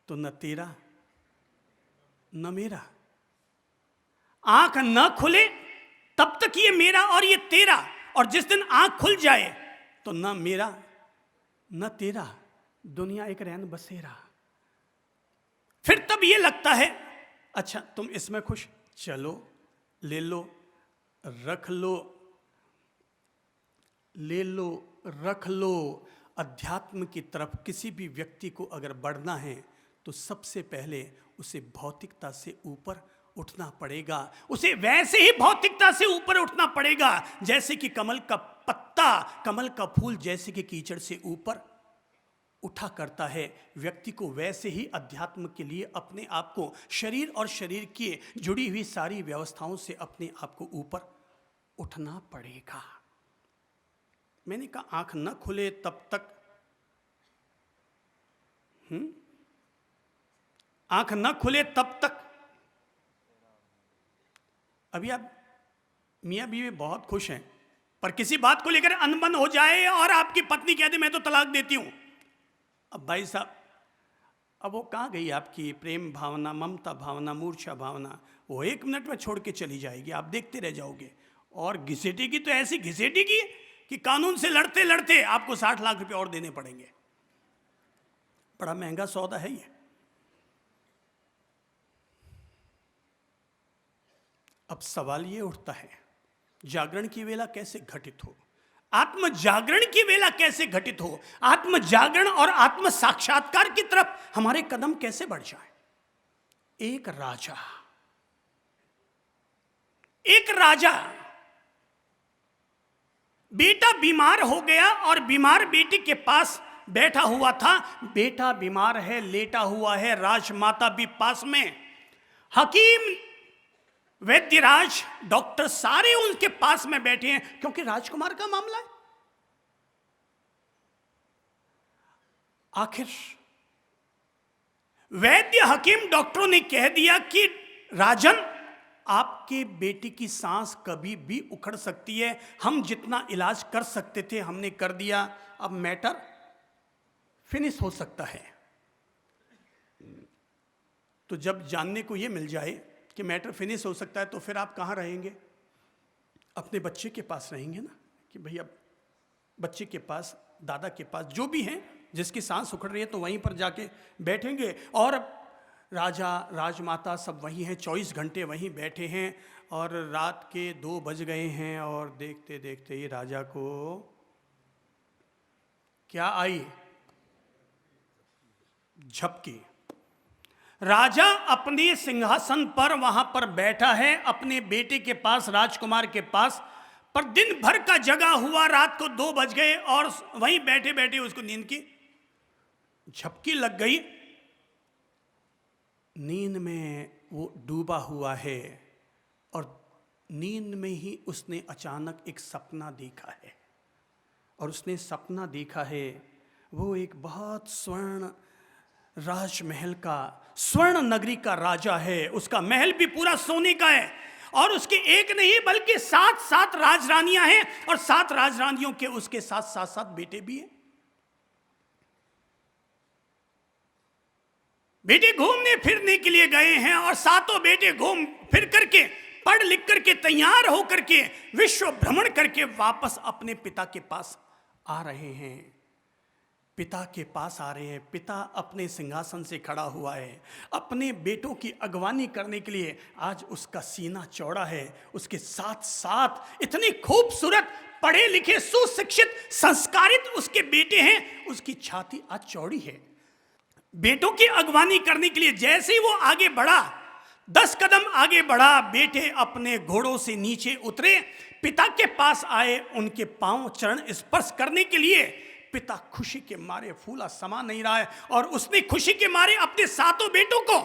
तो न तेरा न मेरा। आंख न खुले तब तक ये मेरा और ये तेरा, और जिस दिन आंख खुल जाए तो न मेरा न तेरा, दुनिया एक रैन बसेरा। फिर तब ये लगता है अच्छा तुम इसमें खुश, चलो ले लो रख लो, ले लो रख लो। अध्यात्म की तरफ किसी भी व्यक्ति को अगर बढ़ना है तो सबसे पहले उसे भौतिकता से ऊपर उठना पड़ेगा। उसे वैसे ही भौतिकता से ऊपर उठना पड़ेगा जैसे कि कमल का पत्ता, कमल का फूल जैसे कि कीचड़ से ऊपर उठा करता है। व्यक्ति को वैसे ही अध्यात्म के लिए अपने आप को शरीर और शरीर की जुड़ी हुई सारी व्यवस्थाओं से अपने आप को ऊपर उठना पड़ेगा। मैंने कहा आंख न खुले तब तक, आंख न खुले तब तक। अभी आप मियां बीवी बहुत खुश हैं, पर किसी बात को लेकर अनबन हो जाए और आपकी पत्नी कह दे मैं तो तलाक देती हूं। अब भाई साहब, अब वो कहां गई आपकी प्रेम भावना, ममता भावना, मूर्छा भावना? वो 1 मिनट में छोड़ के चली जाएगी, आप देखते रह जाओगे। और घिसेटेगी तो ऐसी घिसेटेगी कि कानून से लड़ते लड़ते आपको 60 लाख रुपए और देने पड़ेंगे। बड़ा महंगा सौदा है ये। अब सवाल ये उठता है जागरण की वेला कैसे घटित हो, आत्म जागरण की वेला कैसे घटित हो, आत्म जागरण और आत्म साक्षात्कार की तरफ हमारे कदम कैसे बढ़ जाए। एक राजा बेटा बीमार हो गया और बीमार बेटी के पास बैठा हुआ था। बेटा बीमार है, लेटा हुआ है, राजमाता भी पास में, हकीम, वैद्यराज, डॉक्टर सारे उनके पास में बैठे हैं, क्योंकि राजकुमार का मामला है। आखिर वैद्य, हकीम, डॉक्टरों ने कह दिया कि राजन, आपके बेटी की सांस कभी भी उखड़ सकती है, हम जितना इलाज कर सकते थे हमने कर दिया, अब मैटर फिनिश हो सकता है। तो जब जानने को यह मिल जाए कि मैटर फिनिश हो सकता है, तो फिर आप कहाँ रहेंगे? अपने बच्चे के पास रहेंगे ना, कि भैया बच्चे के पास, दादा के पास, जो भी हैं जिसकी सांस उखड़ रही है, तो वहीं पर जाके बैठेंगे। और राजा, राजमाता सब वहीं हैं, 24 घंटे वहीं बैठे हैं। और रात के 2 बज गए हैं और देखते देखते ही राजा को क्या आई? झपकी। राजा अपने सिंहासन पर वहां पर बैठा है, अपने बेटे के पास, राजकुमार के पास, पर दिन भर का जगा हुआ, रात को 2 बज गए और वहीं बैठे बैठे उसको नींद की झपकी लग गई। नींद में वो डूबा हुआ है और नींद में ही उसने अचानक एक सपना देखा है। और उसने सपना देखा है, वो एक बहुत स्वर्ण राजमहल का, स्वर्ण नगरी का राजा है, उसका महल भी पूरा सोने का है, और उसके एक नहीं बल्कि 7 राजरानियां हैं, और 7 राजरानियों के उसके साथ 7 बेटे भी हैं। बेटे घूमने फिरने के लिए गए हैं, और 7 बेटे घूम फिर करके, पढ़ लिख करके, तैयार होकर के, विश्व भ्रमण करके वापस अपने पिता के पास आ रहे हैं। पिता के पास आ रहे हैं। पिता अपने सिंहासन से खड़ा हुआ है, अपने बेटों की अगवानी करने के लिए। आज उसका सीना चौड़ा है, उसके साथ साथ इतनी खूबसूरत, पढ़े लिखे, सुशिक्षित, संस्कारित उसके बेटे हैं, उसकी छाती आज चौड़ी है। बेटों की अगवानी करने के लिए जैसे ही वो आगे बढ़ा, 10 कदम आगे बढ़ा, बेटे अपने घोड़ों से नीचे उतरे, पिता के पास आए, उनके पांव चरण स्पर्श करने के लिए। पिता खुशी के मारे फूला समा नहीं रहा है, और उसने खुशी के मारे अपने 7 बेटों को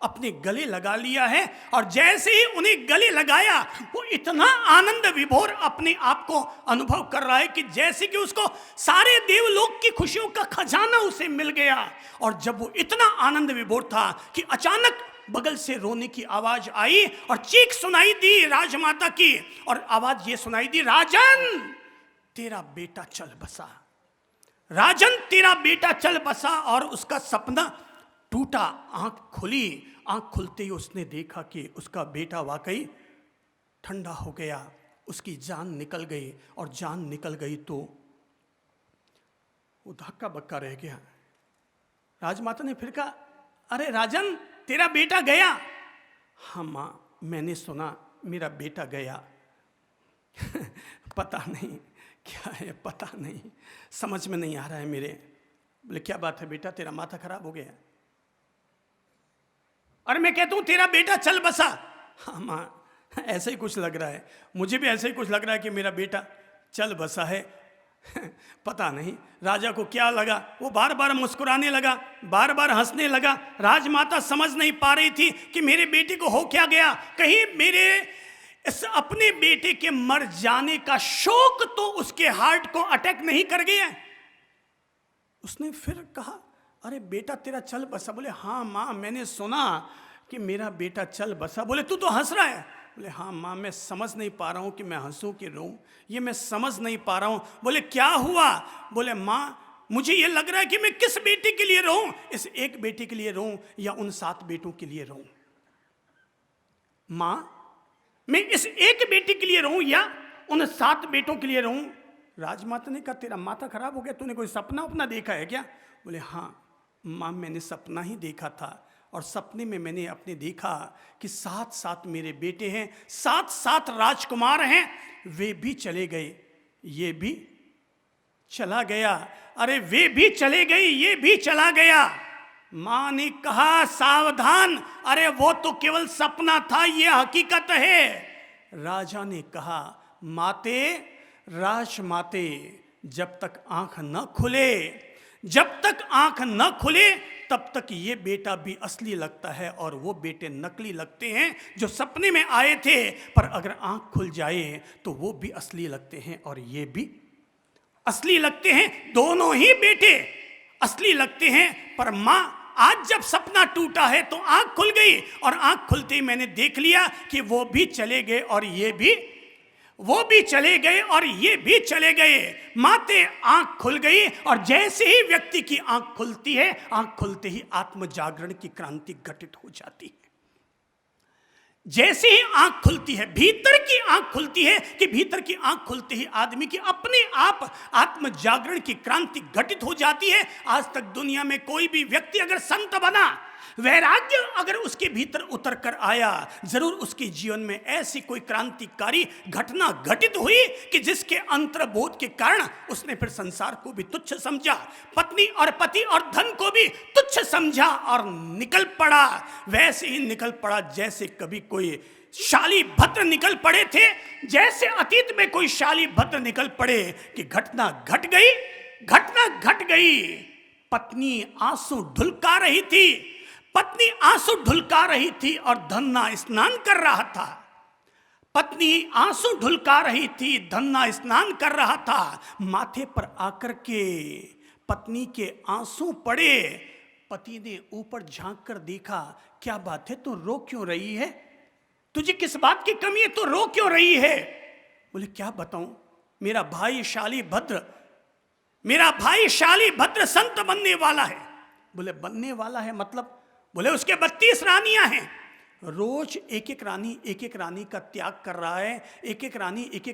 अपने गले लगा लिया है। और जैसे ही उन्हें गले लगाया, वो इतना आनंद विभोर अपने आप को अनुभव कर रहा है कि जैसे कि उसको सारे देवलोक की खुशियों का खजाना उसे मिल गया। और जब वो इतना आनंद विभोर था कि अचानक बगल से रोने की आवाज आई और चीख सुनाई दी राजमाता की, और आवाज ये सुनाई दी, राजन तेरा बेटा चल बसा, राजन तेरा बेटा चल बसा। और उसका सपना टूटा, आंख खुली। आंख खुलते ही उसने देखा कि उसका बेटा वाकई ठंडा हो गया, उसकी जान निकल गई। और जान निकल गई तो वो धक्का बक्का रह गया। राजमाता ने फिर कहा, अरे राजन तेरा बेटा गया? हाँ माँ, मैंने सुना मेरा बेटा गया। पता नहीं क्या है, पता नहीं, समझ में नहीं आ रहा है मेरे। बोले क्या बात है बेटा, तेरा माथा खराब हो गया? अरे मैं कहता हूं तेरा बेटा चल बसा। हाँ माँ, ऐसा ही कुछ लग रहा है, मुझे भी ऐसा ही कुछ लग रहा है कि मेरा बेटा चल बसा है। पता नहीं राजा को क्या लगा, वो बार बार मुस्कुराने लगा, बार बार हंसने लगा। राजमाता समझ नहीं पा रही थी कि मेरे बेटे को हो क्या गया, कहीं मेरे इस अपने बेटे के मर जाने का शोक तो उसके हार्ट को अटैक नहीं कर गया। उसने फिर कहा, अरे बेटा तेरा चल बसा? बोले हाँ माँ, मैंने सुना कि मेरा बेटा चल बसा। बोले तू तो हंस रहा है? बोले हाँ माँ, मैं समझ नहीं पा रहा हूँ कि मैं हंसूं कि रोऊं, ये मैं समझ नहीं पा रहा हूँ। बोले क्या हुआ? बोले माँ, मुझे ये लग रहा है कि मैं किस बेटे के लिए रोऊं, इस एक बेटे के लिए रोऊं या उन 7 बेटों के लिए रोऊं? माँ, मैं इस एक बेटे के लिए रहूं या उन 7 बेटों के लिए रहूं? राजमाता ने कहा, तेरा माथा खराब हो गया, तूने कोई सपना अपना देखा है क्या? बोले हाँ माँ, मैंने सपना ही देखा था, और सपने में मैंने अपने देखा कि 7 मेरे बेटे हैं, 7 राजकुमार हैं, वे भी चले गए, ये भी चला गया। अरे वे भी चले गए, ये भी चला गया। मां ने कहा, सावधान, अरे वो तो केवल सपना था, ये हकीकत है। राजा ने कहा, माते राजमाते जब तक आंख न खुले, जब तक आंख न खुले तब तक ये बेटा भी असली लगता है और वो बेटे नकली लगते हैं जो सपने में आए थे। पर अगर आंख खुल जाए तो वो भी असली लगते हैं और ये भी असली लगते हैं। दोनों ही बेटे असली लगते हैं। पर माँ, आज जब सपना टूटा है तो आंख खुल गई और आंख खुलते ही मैंने देख लिया कि वो भी चले गए और वो भी चले गए और ये भी चले गए। माते आंख खुल गई और जैसे ही व्यक्ति की आंख खुलती है, आंख खुलते ही आत्म जागरण की क्रांति घटित हो जाती है। जैसे ही आंख खुलती है, भीतर की आंख खुलती है, कि भीतर की आंख खुलते ही आदमी की अपने आप आत्म जागरण की क्रांति घटित हो जाती है। आज तक दुनिया में कोई भी व्यक्ति अगर संत बना, वैराग्य अगर उसके भीतर उतर कर आया, जरूर उसके जीवन में ऐसी कोई क्रांतिकारी घटना घटित हुई कि जिसके अंतर्बोध के कारण उसने फिर संसार को भी तुच्छ समझा, पत्नी और पति और धन को भी तुच्छ समझा और निकल पड़ा। वैसे ही निकल पड़ा जैसे कभी कोई शाली भद्र निकल पड़े थे, जैसे अतीत में कोई शाली भद्र निकल पड़े कि घटना घट गई। पत्नी आंसू ढुलका रही थी, पत्नी आंसू ढुलका रही थी और धन्ना स्नान कर रहा था। पत्नी आंसू ढुलका रही थी, धन्ना स्नान कर रहा था। माथे पर आकर के पत्नी के आंसू पड़े। पति ने ऊपर झांक कर देखा, क्या बात है, तू रो क्यों रही है? तुझे किस बात की कमी है, तू रो क्यों रही है? बोले क्या बताऊं, मेरा भाई शाली भद्र संत बनने वाला है। बोले बनने वाला है मतलब? बोले उसके 32 रानियां हैं, रोज एक एक रानी का त्याग कर रहा है, एक एक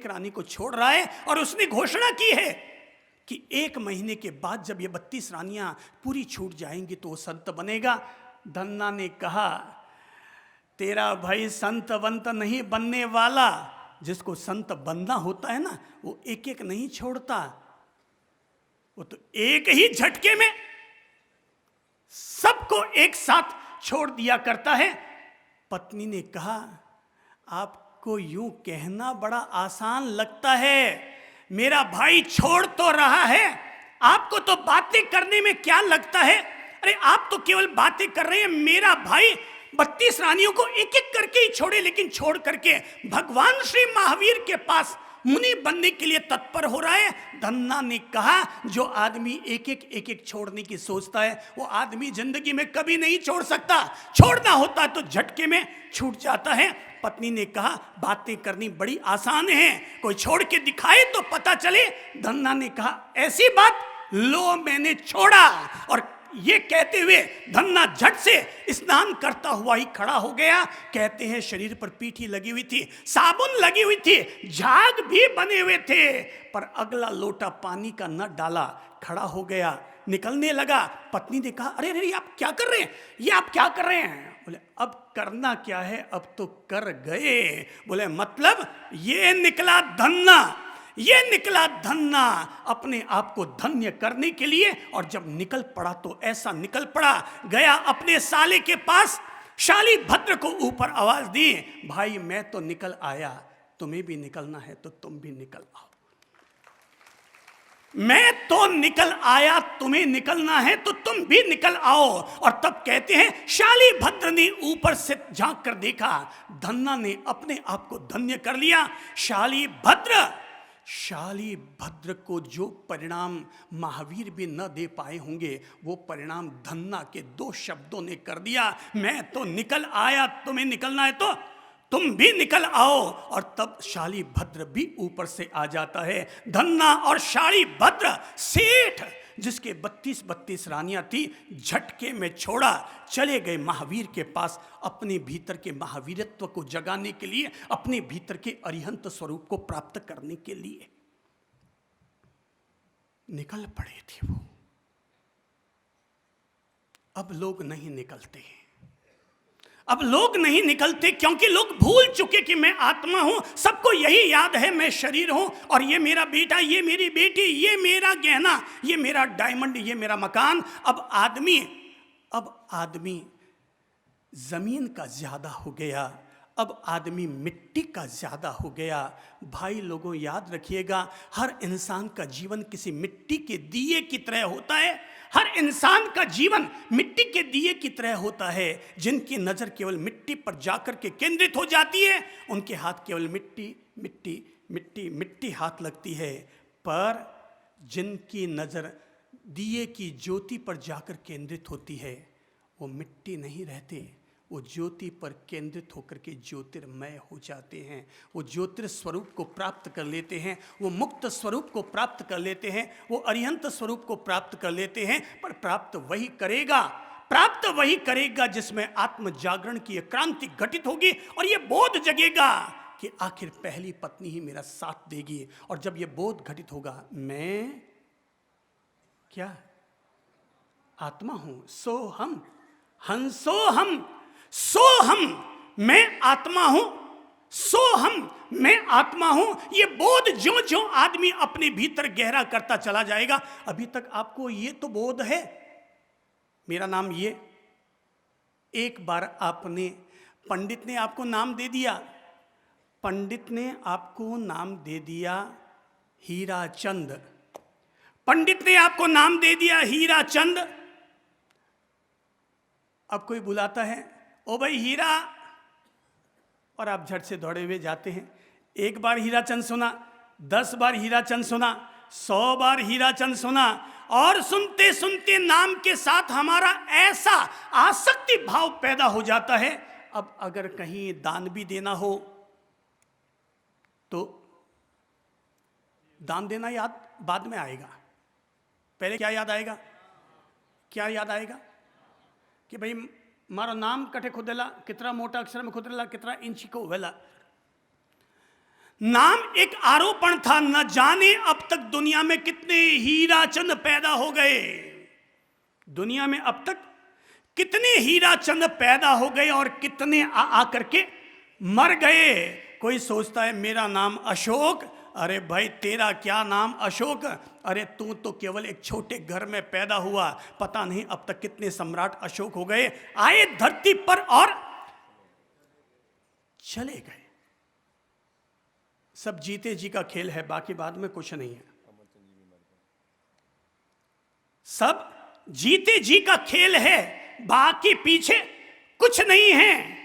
रानी को छोड़ रहा है। और उसने घोषणा की है कि 1 महीने के बाद जब ये 32 रानियां पूरी छूट जाएंगी तो वो संत बनेगा। धन्ना ने कहा, तेरा भाई संत वंत नहीं बनने वाला, जिसको संत बनना होता है ना, वो एक एक नहीं छोड़ता, वो तो एक ही झटके में सबको एक साथ छोड़ दिया करता है। पत्नी ने कहा, आपको यूं कहना बड़ा आसान लगता है, मेरा भाई छोड़ तो रहा है, आपको तो बातें करने में क्या लगता है? अरे आप तो केवल बातें कर रहे हैं, मेरा भाई 32 रानियों को एक एक करके ही छोड़े, लेकिन छोड़ करके भगवान श्री महावीर के पास मुनि बनने के लिए तत्पर हो रहा है। धन्ना ने कहा, जो आदमी एक एक छोड़ने की सोचता है, वो आदमी जिंदगी में कभी नहीं छोड़ सकता। छोड़ना होता है तो झटके में छूट जाता है। पत्नी ने कहा, बातें करनी बड़ी आसान है, कोई छोड़ के दिखाए तो पता चले। धन्ना ने कहा, ऐसी बात, लो मैंने छोड़ा। और ये कहते हुए धन्ना झट से स्नान करता हुआ ही खड़ा हो गया। कहते हैं शरीर पर पीठी लगी हुई थी, साबुन लगी हुई थी, झाग भी बने हुए थे, पर अगला लोटा पानी का न डाला, खड़ा हो गया, निकलने लगा। पत्नी ने कहा, अरे अरे आप क्या कर रहे हैं, ये आप क्या कर रहे हैं? बोले अब करना क्या है, अब तो कर गए। बोले मतलब? ये निकला धन्ना अपने आप को धन्य करने के लिए। और जब निकल पड़ा तो ऐसा निकल पड़ा, गया अपने साले के पास, शाली भद्र को ऊपर आवाज दी, भाई मैं तो निकल आया, तुम्हें भी निकलना है तो तुम भी निकल आओ। मैं तो निकल आया, तुम्हें निकलना है तो तुम भी निकल आओ। और तब कहते हैं शाली भद्र ने ऊपर से झांक कर देखा, धन्ना ने अपने आप को धन्य कर लिया। शाली भद्र को जो परिणाम महावीर भी न दे पाए होंगे, वो परिणाम धन्ना के 2 शब्दों ने कर दिया। मैं तो निकल आया, तुम्हें निकलना है तो तुम भी निकल आओ। और तब शाली भद्र भी ऊपर से आ जाता है। धन्ना और शाली भद्र सेठ, जिसके 32 रानियां थी, झटके में छोड़ा, चले गए महावीर के पास, अपने भीतर के महावीरत्व को जगाने के लिए, अपने भीतर के अरिहंत स्वरूप को प्राप्त करने के लिए निकल पड़े थे वो। अब लोग नहीं निकलते, अब लोग नहीं निकलते क्योंकि लोग भूल चुके कि मैं आत्मा हूं। सबको यही याद है मैं शरीर हूं, और ये मेरा बेटा, ये मेरी बेटी, ये मेरा गहना, ये मेरा डायमंड, ये मेरा मकान। अब आदमी जमीन का ज्यादा हो गया, अब आदमी मिट्टी का ज्यादा हो गया। भाई लोगों, याद रखिएगा, हर इंसान का जीवन किसी मिट्टी के दिए की तरह होता है। हर इंसान का जीवन मिट्टी के दिए की तरह होता है। जिनकी नजर केवल मिट्टी पर जाकर के केंद्रित हो जाती है, उनके हाथ केवल मिट्टी मिट्टी मिट्टी मिट्टी हाथ लगती है। पर जिनकी नजर दिए की ज्योति पर जाकर केंद्रित होती है, वो मिट्टी नहीं रहते, वो ज्योति पर केंद्रित होकर के ज्योतिर्मय हो जाते हैं। वो ज्योतिर स्वरूप को प्राप्त कर लेते हैं, वो मुक्त स्वरूप को प्राप्त कर लेते हैं, वो अरिहंत स्वरूप को प्राप्त कर लेते हैं। पर प्राप्त वही करेगा जिसमें आत्म जागरण की क्रांति घटित होगी और ये बोध जगेगा कि आखिर पहली पत्नी ही मेरा साथ देगी। और जब ये बोध घटित होगा, मैं क्या आत्मा हूं, सो हम हंसो हम, सो हम मैं आत्मा हूं, सो हम मैं आत्मा हूं। ये बोध ज्यों ज्यों आदमी अपने भीतर गहरा करता चला जाएगा। अभी तक आपको ये तो बोध है, मेरा नाम ये। एक बार आपने, पंडित ने आपको नाम दे दिया, पंडित ने आपको नाम दे दिया हीराचंद, पंडित ने आपको नाम दे दिया हीराचंद। अब कोई बुलाता है, ओ भाई हीरा, और आप झट से दौड़े हुए जाते हैं। एक बार हीराचंद सुना, 10 बार हीराचंद सुना, 100 बार हीराचंद सुना, और सुनते सुनते नाम के साथ हमारा ऐसा आसक्ति भाव पैदा हो जाता है। अब अगर कहीं दान भी देना हो तो दान देना याद बाद में आएगा, पहले क्या याद आएगा? क्या याद आएगा कि भाई मारो नाम कटे खुदेला, कितना मोटा अक्षर में खुदेला, कितना इंच को वेला। नाम एक आरोपण था, न जाने अब तक दुनिया में कितने हीराचंद पैदा हो गए। दुनिया में अब तक कितने हीराचंद पैदा हो गए और कितने आ करके मर गए। कोई सोचता है मेरा नाम अशोक, अरे भाई तेरा क्या नाम अशोक, अरे तू तो केवल एक छोटे घर में पैदा हुआ, पता नहीं अब तक कितने सम्राट अशोक हो गए, आए धरती पर और चले गए। सब जीते जी का खेल है, बाकी बाद में कुछ नहीं है। सब जीते जी का खेल है, बाकी पीछे कुछ नहीं है।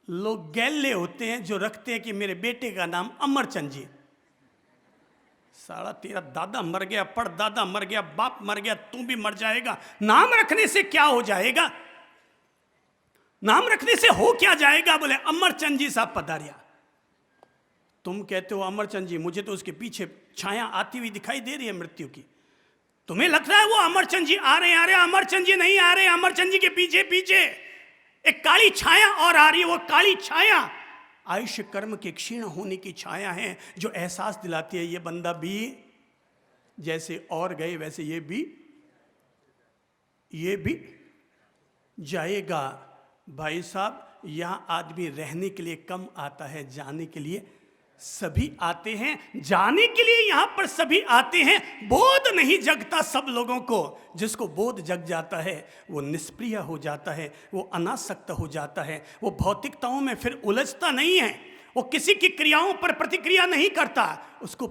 लोग गैले होते हैं जो रखते हैं कि मेरे बेटे का नाम अमरचंद जी। साला तेरा दादा मर गया, परदादा मर गया, बाप मर गया, तू भी मर जाएगा। नाम रखने से क्या हो जाएगा? नाम रखने से हो क्या जाएगा? बोले अमरचंद जी साहब पधारिया। तुम कहते हो अमरचंद जी, मुझे तो उसके पीछे छाया आती हुई दिखाई दे रही है मृत्यु की। तुम्हें लग रहा है वो अमरचंद जी आ रहे हैं? अमरचंद जी नहीं आ रहे, अमरचंद जी के पीछे पीछे एक काली छाया और आ रही है। वो काली छाया आयुष्य कर्म के क्षीण होने की छाया है, जो एहसास दिलाती है ये बंदा भी जैसे और गए वैसे ये भी जाएगा। भाई साहब, यहां आदमी रहने के लिए कम आता है, जाने के लिए सभी आते हैं। जाने के लिए यहां पर सभी आते हैं। बोध नहीं जगता सब लोगों को। जिसको बोध जग जाता है वो निष्प्रिय हो जाता है, वो अनासक्त हो जाता है, वो भौतिकताओं में फिर उलझता नहीं है, वो किसी की क्रियाओं पर प्रतिक्रिया नहीं करता। उसको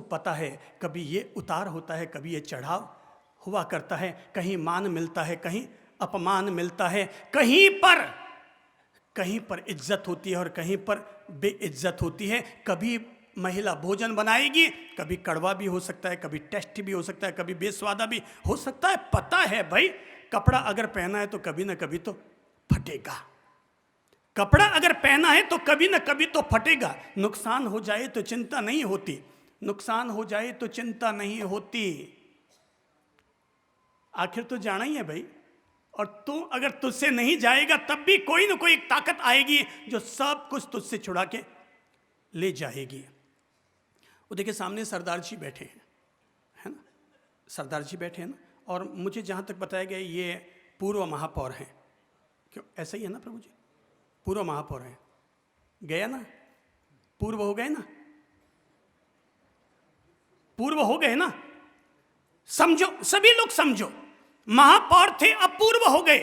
पता है कभी ये उतार होता है, कभी ये चढ़ाव हुआ करता है, कहीं मान मिलता है, कहीं अपमान मिलता है, कहीं पर इज्जत होती है और कहीं पर बेइज्जत होती है। कभी महिला भोजन बनाएगी, कभी कड़वा भी हो सकता है, कभी टेस्टी भी हो सकता है, कभी बेस्वादा भी हो सकता है। पता है भाई, कपड़ा अगर पहना है तो कभी ना कभी तो फटेगा। कपड़ा अगर पहना है तो कभी ना कभी तो फटेगा। नुकसान हो जाए तो चिंता नहीं होती, नुकसान हो जाए तो चिंता नहीं होती। आखिर तो जाना ही है भाई। और तू अगर तुझसे नहीं जाएगा तब भी कोई ना कोई एक ताकत आएगी जो सब कुछ तुझसे छुड़ा के ले जाएगी। वो देखिए सामने सरदार जी बैठे हैं, है ना? सरदार जी बैठे हैं ना, और मुझे जहाँ तक बताया गया ये पूर्व महापौर हैं। क्यों ऐसा ही है ना प्रभु जी? पूर्व महापौर हैं, गया ना, पूर्व हो गए ना, पूर्व हो गए ना। समझो, सभी लोग समझो, महापौर थे अब पूर्व हो गए।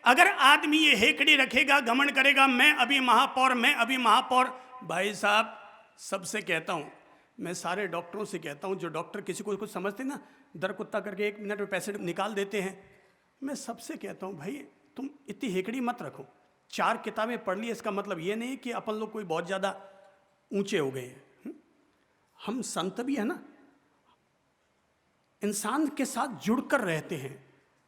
अगर आदमी ये हेकड़ी रखेगा, घमंड करेगा, मैं अभी महापौर, मैं अभी महापौर। भाई साहब, सबसे कहता हूँ, मैं सारे डॉक्टरों से कहता हूँ, जो डॉक्टर किसी को कुछ समझते ना, दर कुत्ता करके 1 मिनट में पैसे निकाल देते हैं, मैं सबसे कहता हूँ भाई तुम इतनी हेकड़ी मत रखो। 4 किताबें पढ़ ली, इसका मतलब ये नहीं कि अपन लोग कोई बहुत ज़्यादा ऊंचे हो गए हैं। हम संत भी है ना, इंसान के साथ जुड़कर रहते हैं।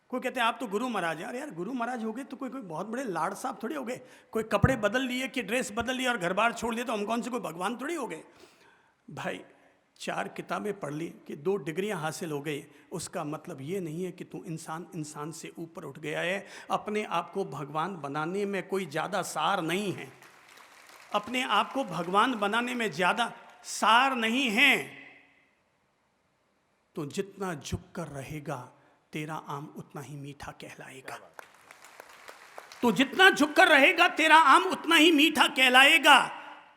कोई कहते हैं आप तो गुरु महाराज हैं। अरे यार, गुरु महाराज हो गए तो कोई बहुत बड़े लाड साहब थोड़ी हो गए। कोई कपड़े बदल लिए कि ड्रेस बदल लिए और घर बार छोड़ दिया तो हम कौन से कोई भगवान थोड़ी हो गए। भाई 4 किताबें पढ़ ली कि 2 डिग्रियां हासिल हो गई, उसका मतलब ये नहीं है कि तू इंसान से ऊपर उठ गया है। अपने आप को भगवान बनाने में कोई ज़्यादा सार नहीं है। अपने आप को भगवान बनाने में ज़्यादा सार नहीं है। तो जितना झुक कर रहेगा तेरा आम उतना ही मीठा कहलाएगा। तो जितना झुक कर रहेगा तेरा आम उतना ही मीठा कहलाएगा।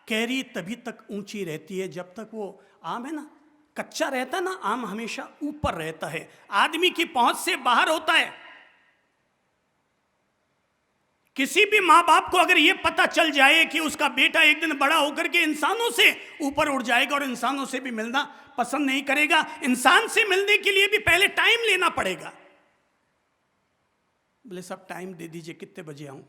कैरी तभी तक ऊंची रहती है जब तक वो आम है ना कच्चा रहता है ना, आम हमेशा ऊपर रहता है, आदमी की पहुंच से बाहर होता है। किसी भी माँ बाप को अगर ये पता चल जाए कि उसका बेटा एक दिन बड़ा होकर के इंसानों से ऊपर उठ जाएगा और इंसानों से भी मिलना पसंद नहीं करेगा, इंसान से मिलने के लिए भी पहले टाइम लेना पड़ेगा। बोले सब टाइम दे दीजिए, कितने बजे आऊं?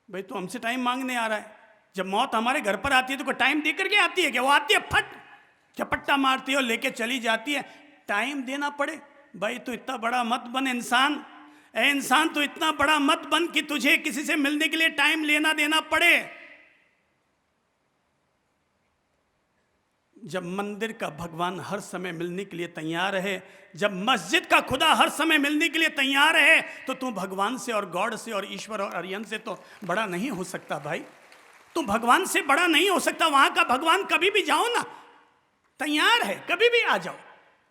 भाई तो हमसे टाइम मांगने आ रहा है। जब मौत हमारे घर पर आती है तो कोई टाइम दे करके आती है क्या? वो आती है, फट झपट्टा मारती है और लेके चली जाती है। टाइम देना पड़े? भाई तो इतना बड़ा मत बन इंसान। ए इंसान, तो इतना बड़ा मत बन कि तुझे किसी से मिलने के लिए टाइम लेना देना पड़े। जब मंदिर का भगवान हर समय मिलने के लिए तैयार है, जब मस्जिद का खुदा हर समय मिलने के लिए तैयार है, तो तू भगवान से और गॉड से और ईश्वर और अरियन से तो बड़ा नहीं हो सकता भाई। तू भगवान से बड़ा नहीं हो सकता। वहां का भगवान कभी भी जाओ ना, तैयार है, कभी भी आ जाओ।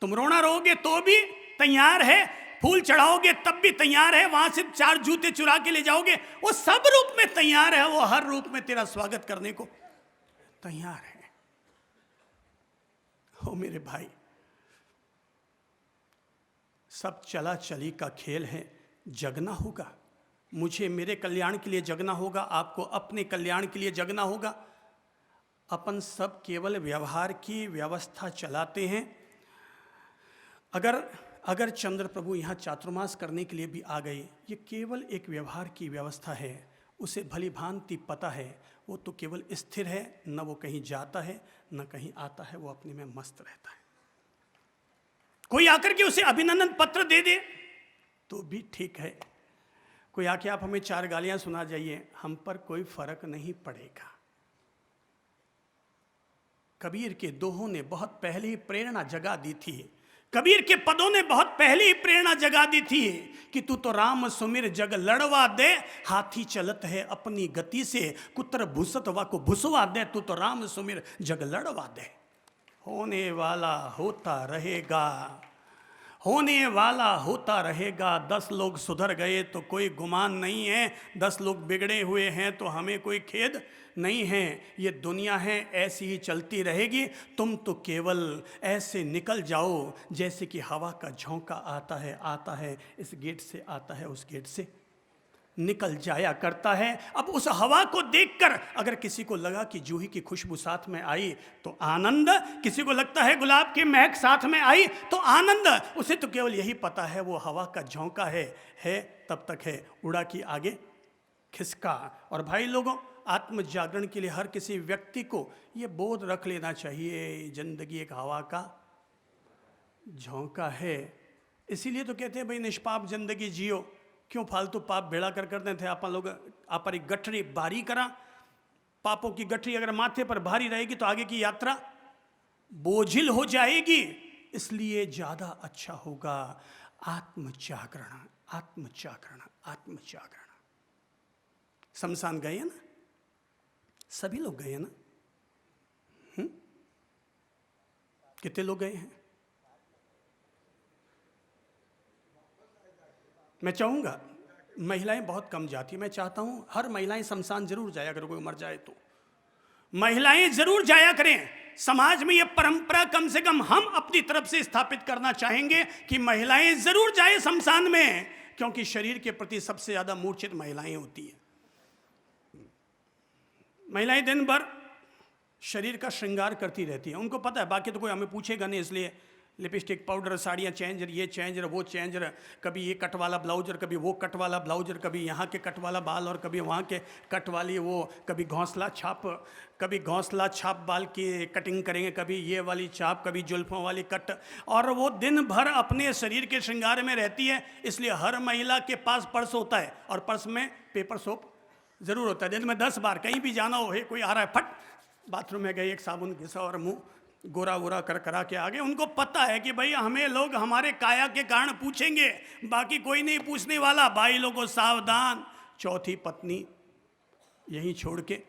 तुम रोना रोगे तो भी तैयार है, फूल चढ़ाओगे तब भी तैयार है, वहां से 4 जूते चुरा के ले जाओगे, वो सब रूप में तैयार है। वो हर रूप में तेरा स्वागत करने को तैयार है। ओ मेरे भाई, सब चला चली का खेल है, जगना होगा। मुझे मेरे कल्याण के लिए जगना होगा, आपको अपने कल्याण के लिए जगना होगा। अपन सब केवल व्यवहार की व्यवस्था चलाते हैं। अगर चंद्र प्रभु यहाँ चातुर्मास करने के लिए भी आ गए, ये केवल एक व्यवहार की व्यवस्था है। उसे भली भांति पता है, वो तो केवल स्थिर है, न वो कहीं जाता है न कहीं आता है, वो अपने में मस्त रहता है। कोई आकर के उसे अभिनंदन पत्र दे दे तो भी ठीक है, कोई आके आप हमें 4 गालियां सुना जाइए, हम पर कोई फर्क नहीं पड़ेगा। कबीर के दोहों ने बहुत पहले ही प्रेरणा जगा दी थी। कबीर के पदों ने बहुत पहले ही प्रेरणा जगा दी थी कि तू तो राम सुमिर जग लड़वा दे, हाथी चलत है अपनी गति से, कुतर भूसत वा को भुसवा दे, तू तो राम सुमिर जग लड़वा दे। होने वाला होता रहेगा, होने वाला होता रहेगा। 10 लोग सुधर गए तो कोई गुमान नहीं है, 10 लोग बिगड़े हुए हैं तो हमें कोई खेद नहीं है। ये दुनिया है, ऐसी ही चलती रहेगी। तुम तो केवल ऐसे निकल जाओ जैसे कि हवा का झोंका आता है, इस गेट से आता है, उस गेट से निकल जाया करता है। अब उस हवा को देखकर अगर किसी को लगा कि जूही की खुशबू साथ में आई तो आनंद, किसी को लगता है गुलाब की महक साथ में आई तो आनंद। उसे तो केवल यही पता है वो हवा का झोंका है तब तक है, उड़ा की आगे खिसका। और भाई लोगों, आत्म जागरण के लिए हर किसी व्यक्ति को ये बोध रख लेना चाहिए, जिंदगी एक हवा का झोंका है। इसीलिए तो कहते हैं भाई निष्पाप जिंदगी जियो, क्यों फालतू पाप बेड़ा कर करते थे अपन लोग। आप पर एक गठरी भारी करा, पापों की गठरी अगर माथे पर भारी रहेगी तो आगे की यात्रा बोझिल हो जाएगी। इसलिए ज्यादा अच्छा होगा आत्म जागरण, आत्म जागरण, आत्म जागरण। शमशान गए ना, सभी लोग गए हैं ना? कितने लोग गए हैं? मैं चाहूँगा, महिलाएं बहुत कम जाती, मैं चाहता हूँ हर महिलाएं शमशान जरूर जाया, अगर कोई मर जाए तो महिलाएं जरूर जाया करें। समाज में यह परंपरा कम से कम हम अपनी तरफ से स्थापित करना चाहेंगे कि महिलाएं जरूर जाए शमशान में, क्योंकि शरीर के प्रति सबसे ज़्यादा मूर्छित महिलाएं होती हैं। महिलाएं दिन भर शरीर का श्रृंगार करती रहती हैं, उनको पता है, बाकी तो कोई हमें पूछेगा नहीं, इसलिए लिपस्टिक, पाउडर, साड़ियाँ चेंज, ये चेंज, वो चेंज, कभी ये कट वाला ब्लाउजर, कभी वो कट वाला ब्लाउजर, कभी यहाँ के कट वाला बाल और कभी वहाँ के कट वाली वो, कभी घोंसला छाप बाल की कटिंग करेंगे, कभी ये वाली छाप, कभी जुल्फों वाली कट, और वो दिन भर अपने शरीर के श्रृंगार में रहती है। इसलिए हर महिला के पास पर्स होता है और पर्स में पेपर सोप ज़रूर होता है। दिन में 10 बार कहीं भी जाना हो, है कोई आ रहा है, फट बाथरूम में गए, एक साबुन घिसा और मुँह गोरा गोरा कर करा के आगे। उनको पता है कि भाई हमें लोग हमारे काया के कारण पूछेंगे, बाकी कोई नहीं पूछने वाला। भाई लोगों सावधान, चौथी पत्नी यहीं छोड़ के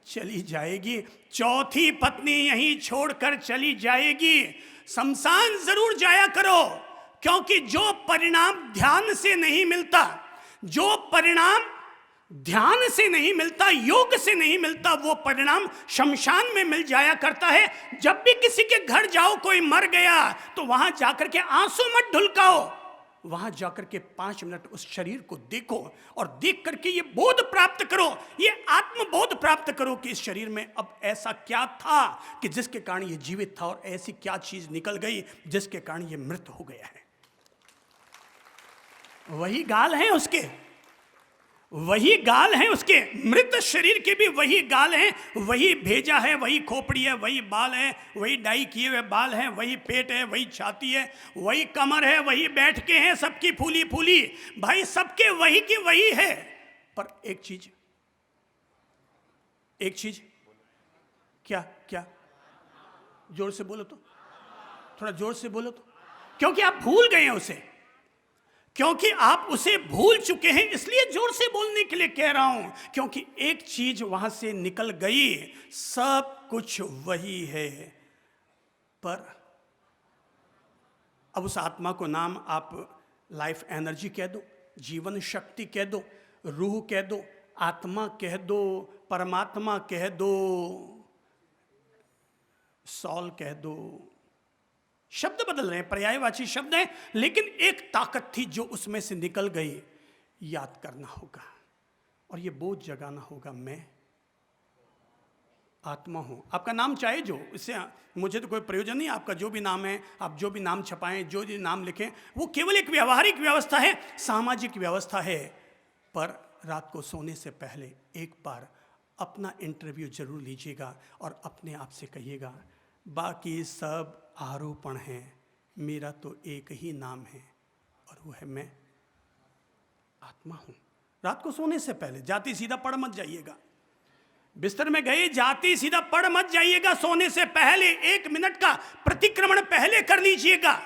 चली जाएगी, चौथी पत्नी यहीं छोड़कर चली जाएगी। शमशान जरूर जाया करो, क्योंकि जो परिणाम ध्यान से नहीं मिलता, जो परिणाम ध्यान से नहीं मिलता, योग से नहीं मिलता, वो परिणाम शमशान में मिल जाया करता है। जब भी किसी के घर जाओ, कोई मर गया, तो वहां जाकर के आंसू मत ढुलकाओ, वहां जाकर के 5 मिनट उस शरीर को देखो और देख करके ये बोध प्राप्त करो, ये आत्मबोध प्राप्त करो कि इस शरीर में अब ऐसा क्या था कि जिसके कारण ये जीवित था, और ऐसी क्या चीज निकल गई जिसके कारण ये मृत हो गया है। वही गाल है उसके, वही गाल है उसके, मृत शरीर के भी वही गाल हैं, वही भेजा है, वही खोपड़ी है, वही बाल है, वही डाई किए हुए बाल हैं, वही पेट है, वही छाती है, वही कमर है, वही बैठ के हैं, सबकी फूली फूली, भाई सबके वही की वही है। पर एक चीज क्या क्या, जोर से बोलो तो, थोड़ा जोर से बोलो तो, क्योंकि आप भूल गए हैं उसे, क्योंकि आप उसे भूल चुके हैं, इसलिए जोर से बोलने के लिए कह रहा हूं, क्योंकि एक चीज वहां से निकल गई, सब कुछ वही है। पर अब उस आत्मा को नाम आप लाइफ एनर्जी कह दो, जीवन शक्ति कह दो, रूह कह दो, आत्मा कह दो, परमात्मा कह दो, सॉल कह दो, शब्द बदल रहे हैं, पर्यायवाची शब्द हैं, लेकिन एक ताकत थी जो उसमें से निकल गई। याद करना होगा और ये बोझ जगाना होगा, मैं आत्मा हूं। आपका नाम चाहे जो, इससे मुझे तो कोई प्रयोजन नहीं, आपका जो भी नाम है, आप जो भी नाम छपाएं, जो भी नाम लिखें, वो केवल एक व्यवहारिक व्यवस्था है, सामाजिक व्यवस्था है। पर रात को सोने से पहले एक बार अपना इंटरव्यू जरूर लीजिएगा और अपने आप से कहिएगा, बाकी सब आरोपण है, मेरा तो एक ही नाम है और वो है मैं आत्मा हूं। रात को सोने से पहले जाती सीधा पढ़ मत जाइएगा, बिस्तर में गए जाती सीधा पढ़ मत जाइएगा, सोने से पहले 1 मिनट का प्रतिक्रमण पहले कर लीजिएगा,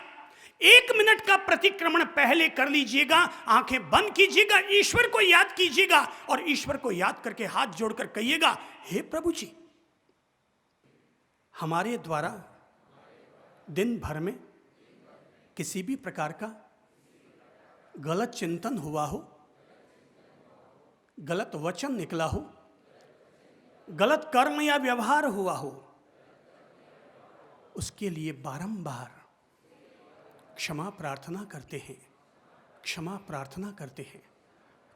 1 मिनट का प्रतिक्रमण पहले कर लीजिएगा, आंखें बंद कीजिएगा, ईश्वर को याद कीजिएगा और ईश्वर को याद करके हाथ जोड़कर कहिएगा, हे प्रभु जी, हमारे द्वारा दिन भर में किसी भी प्रकार का गलत चिंतन हुआ हो, गलत वचन निकला हो, गलत कर्म या व्यवहार हुआ हो, उसके लिए बारंबार क्षमा प्रार्थना करते हैं, क्षमा प्रार्थना करते हैं,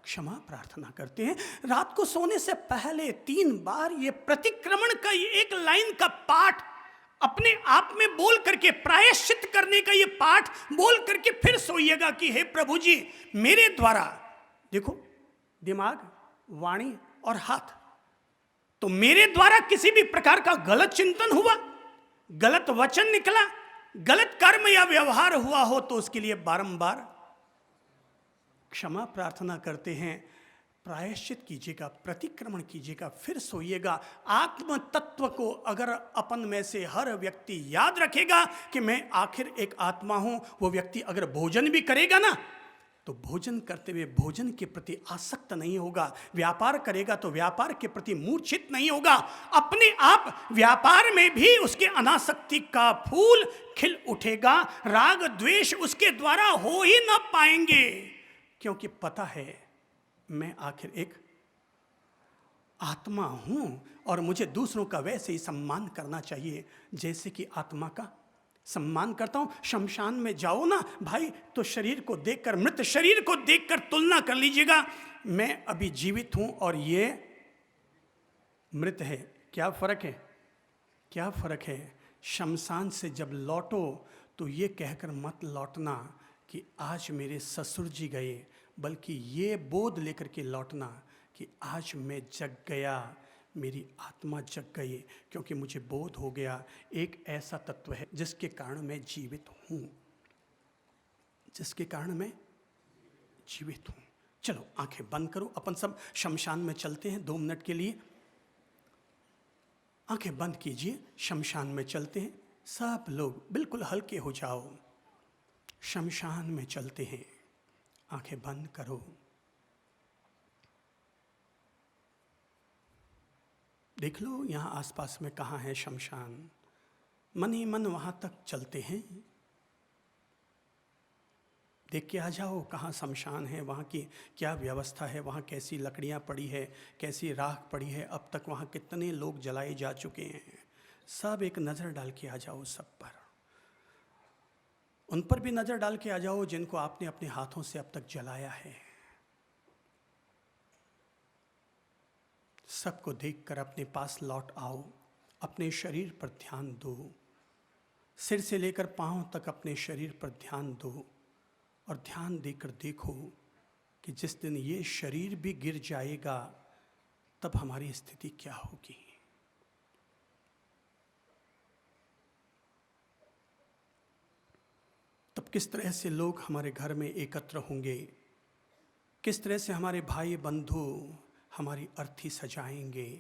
क्षमा प्रार्थना करते हैं। रात को सोने से पहले 3 बार ये प्रतिक्रमण का ये एक लाइन का पाठ अपने आप में बोल करके, प्रायश्चित करने का ये पाठ बोल करके फिर सोइएगा कि हे प्रभु जी, मेरे द्वारा, देखो दिमाग, वाणी और हाथ, तो मेरे द्वारा किसी भी प्रकार का गलत चिंतन हुआ, गलत वचन निकला, गलत कर्म या व्यवहार हुआ हो, तो उसके लिए बारंबार क्षमा प्रार्थना करते हैं, प्रायश्चित कीजिएगा, प्रतिक्रमण कीजिएगा, फिर सोइएगा। आत्म तत्व को अगर अपन में से हर व्यक्ति याद रखेगा कि मैं आखिर एक आत्मा हूं, वो व्यक्ति अगर भोजन भी करेगा ना, तो भोजन करते हुए भोजन के प्रति आसक्त नहीं होगा, व्यापार करेगा तो व्यापार के प्रति मूर्छित नहीं होगा, अपने आप व्यापार में भी उसके अनासक्ति का फूल खिल उठेगा, राग द्वेष उसके द्वारा हो ही न पाएंगे, क्योंकि पता है मैं आखिर एक आत्मा हूं और मुझे दूसरों का वैसे ही सम्मान करना चाहिए जैसे कि आत्मा का सम्मान करता हूं। शमशान में जाओ ना भाई, तो शरीर को देखकर, मृत शरीर को देखकर तुलना कर लीजिएगा, मैं अभी जीवित हूं और ये मृत है। क्या फर्क है, क्या फर्क है। शमशान से जब लौटो तो ये कहकर मत लौटना कि आज मेरे ससुर जी गए, बल्कि ये बोध लेकर के लौटना कि आज मैं जग गया, मेरी आत्मा जग गई, क्योंकि मुझे बोध हो गया एक ऐसा तत्व है जिसके कारण मैं जीवित हूं, जिसके कारण मैं जीवित हूं। चलो आंखें बंद करो, अपन सब शमशान में चलते हैं 2 मिनट के लिए। आंखें बंद कीजिए, शमशान में चलते हैं। सब लोग बिल्कुल हल्के हो जाओ, शमशान में चलते हैं। आंखें बंद करो। देख लो यहाँ आसपास में कहाँ है शमशान। मन ही मन वहाँ तक चलते हैं। देख के आ जाओ कहाँ शमशान है, वहाँ की क्या व्यवस्था है, वहाँ कैसी लकड़ियाँ पड़ी है, कैसी राख पड़ी है, अब तक वहाँ कितने लोग जलाए जा चुके हैं। सब एक नज़र डाल के आ जाओ सब पर। उन पर भी नज़र डाल के आ जाओ जिनको आपने अपने हाथों से अब तक जलाया है। सबको देखकर अपने पास लौट आओ, अपने शरीर पर ध्यान दो, सिर से लेकर पांव तक अपने शरीर पर ध्यान दो, और ध्यान देकर देखो कि जिस दिन ये शरीर भी गिर जाएगा तब हमारी स्थिति क्या होगी। तब किस तरह से लोग हमारे घर में एकत्र होंगे, किस तरह से हमारे भाई बंधु हमारी अर्थी सजाएंगे,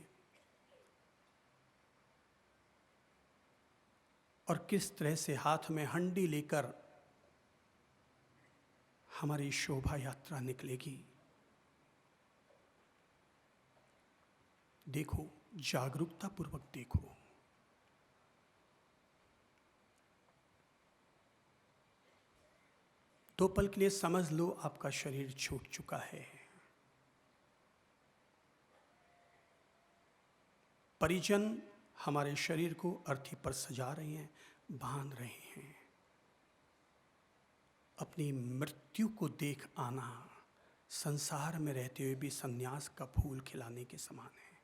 और किस तरह से हाथ में हंडी लेकर हमारी शोभा यात्रा निकलेगी। देखो, जागरूकता पूर्वक देखो। दो पल के लिए समझ लो आपका शरीर छूट चुका है। परिजन हमारे शरीर को अर्थी पर सजा रहे हैं, बांध रहे हैं। अपनी मृत्यु को देख आना संसार में रहते हुए भी संन्यास का फूल खिलाने के समान है।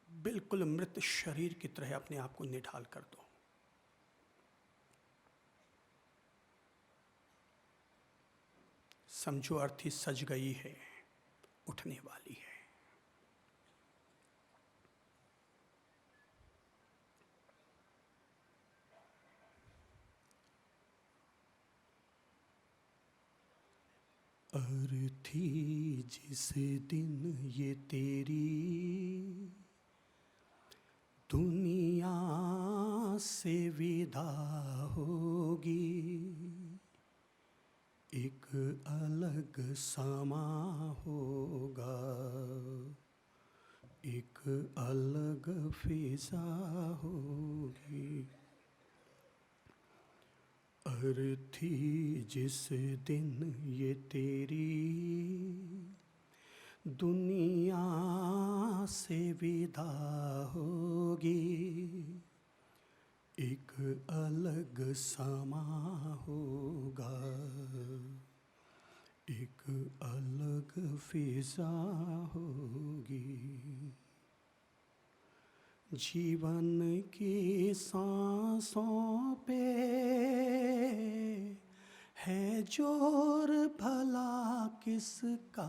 बिल्कुल मृत शरीर की तरह अपने आप को निढाल कर दो। समझो अर्थी सज गई है, उठने वाली है। अर्थी जिस दिन ये तेरी दुनिया से विदा होगी, एक अलग समा होगा, एक अलग फिजा होगी। अर्थी जिस दिन ये तेरी दुनिया से विदा होगी, एक अलग समा होगा, एक अलग फिजा होगी। जीवन की सांसों पे है जोर भला किसका,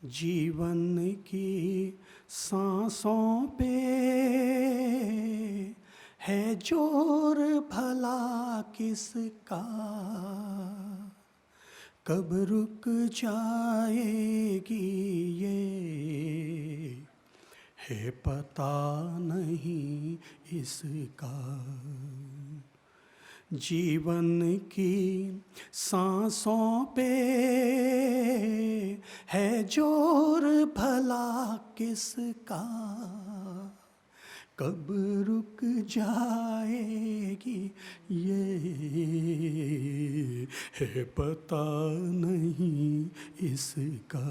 जीवन की सांसों पे है जोर भला किसका, कब रुक जाएगी ये है पता नहीं इसका। जीवन की सांसों पे है जोर भला किसका, कब रुक जाएगी ये है पता नहीं इसका।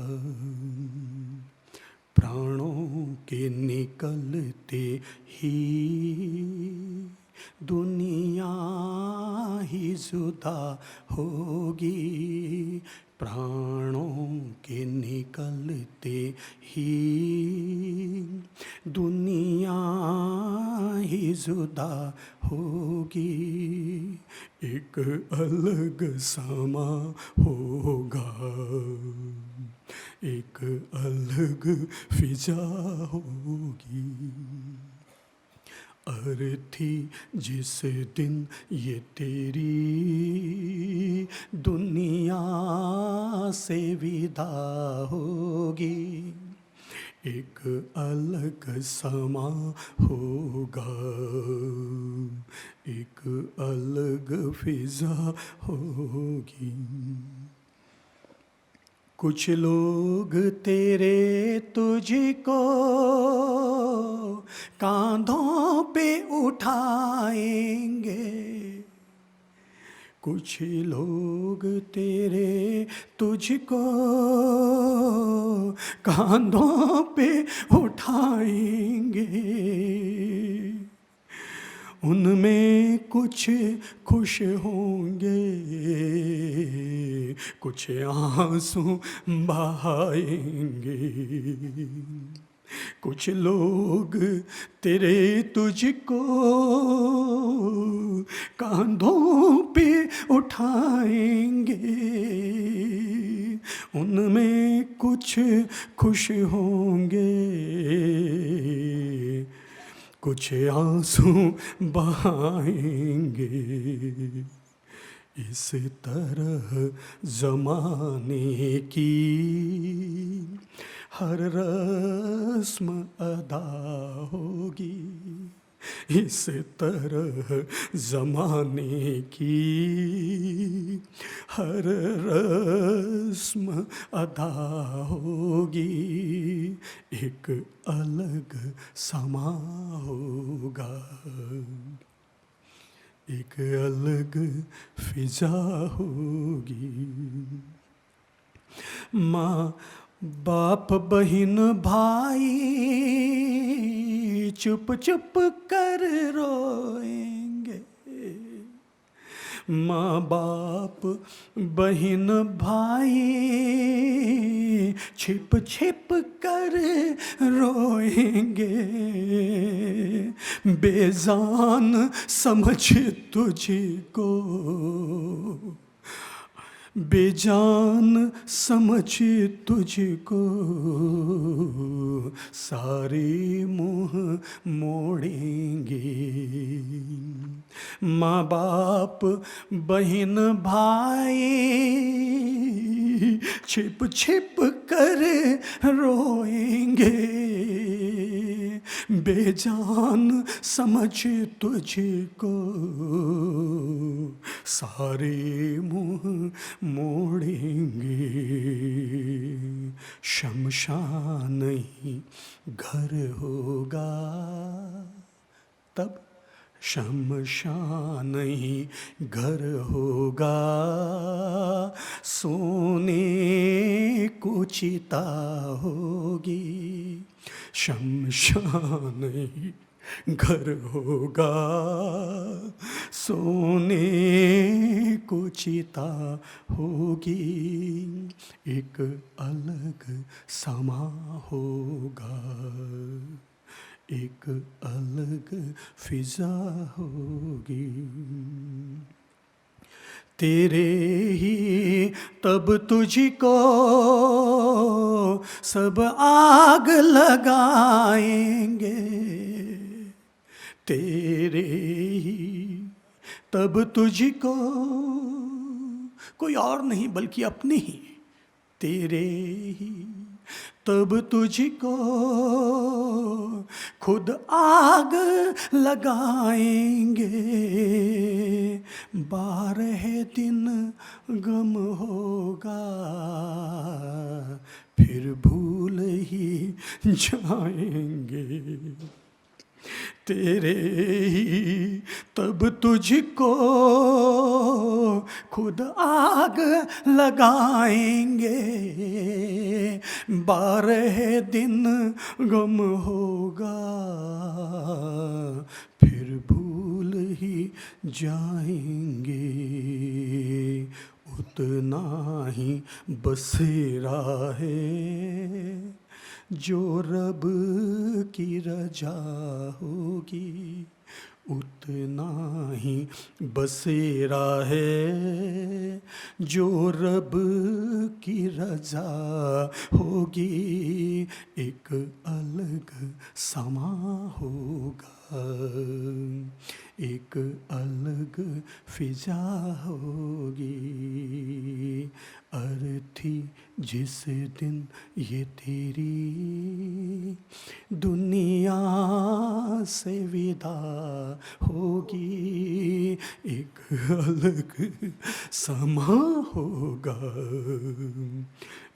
प्राणों के निकलते ही दुनिया ही जुदा होगी, प्राणों के निकलते ही दुनिया ही जुदा होगी, एक अलग समा होगा, एक अलग फिजा होगी। अर्थी जिस दिन ये तेरी दुनिया से विदा होगी, एक अलग समा होगा, एक अलग फिजा होगी। कुछ लोग तेरे तुझको कांधों पे उठाएंगे, कुछ लोग तेरे तुझको कांधों पे उठाएंगे, उनमें कुछ खुश होंगे, कुछ आंसू बहाएंगे। कुछ लोग तेरे तुझको कांधों पे उठाएंगे, उनमें कुछ खुश होंगे, कुछ आंसू बहाएंगे। इस तरह ज़माने की हर रस्म अदा होगी, इस तरह ज़माने की हर रस्म अदा होगी, एक अलग समा होगा, एक अलग फिजा होगी। माँ बाप बहन भाई चुप चुप कर रोएंगे, माँ बाप बहन भाई छिप छिप कर रोएंगे, बेजान समझ तुझको, बेजान समझ तुझको सारे मुँह मोड़ेंगे। माँ बाप बहन भाई छिप छिप कर रोएंगे, बेजान समझ तुझको सारे मुँह मोड़ेंगे। शमशान ही घर होगा तब, शमशान ही घर होगा, सोने को चिता होगी, शमशान ही घर होगा, सोने को चिता होगी, एक अलग समा होगा, एक अलग फिजा होगी। तेरे ही तब तुझको सब आग लगाएंगे, तेरे ही तब तुझको, कोई और नहीं बल्कि अपने ही, तेरे ही तब तुझको खुद आग लगाएंगे, 12 दिन गम होगा, फिर भूल ही जाएंगे। तेरे ही तब तुझको खुद आग लगाएंगे, 12 दिन गम होगा फिर भूल ही जाएंगे, उतना ही बसेरा है जो रब की रजा होगी, उतना ही बसेरा है जो रब की रजा होगी, एक अलग समा होगा, एक अलग फिजा होगी। अर्थी जिस दिन ये तेरी दुनिया से विदा होगी, एक अलग समा होगा,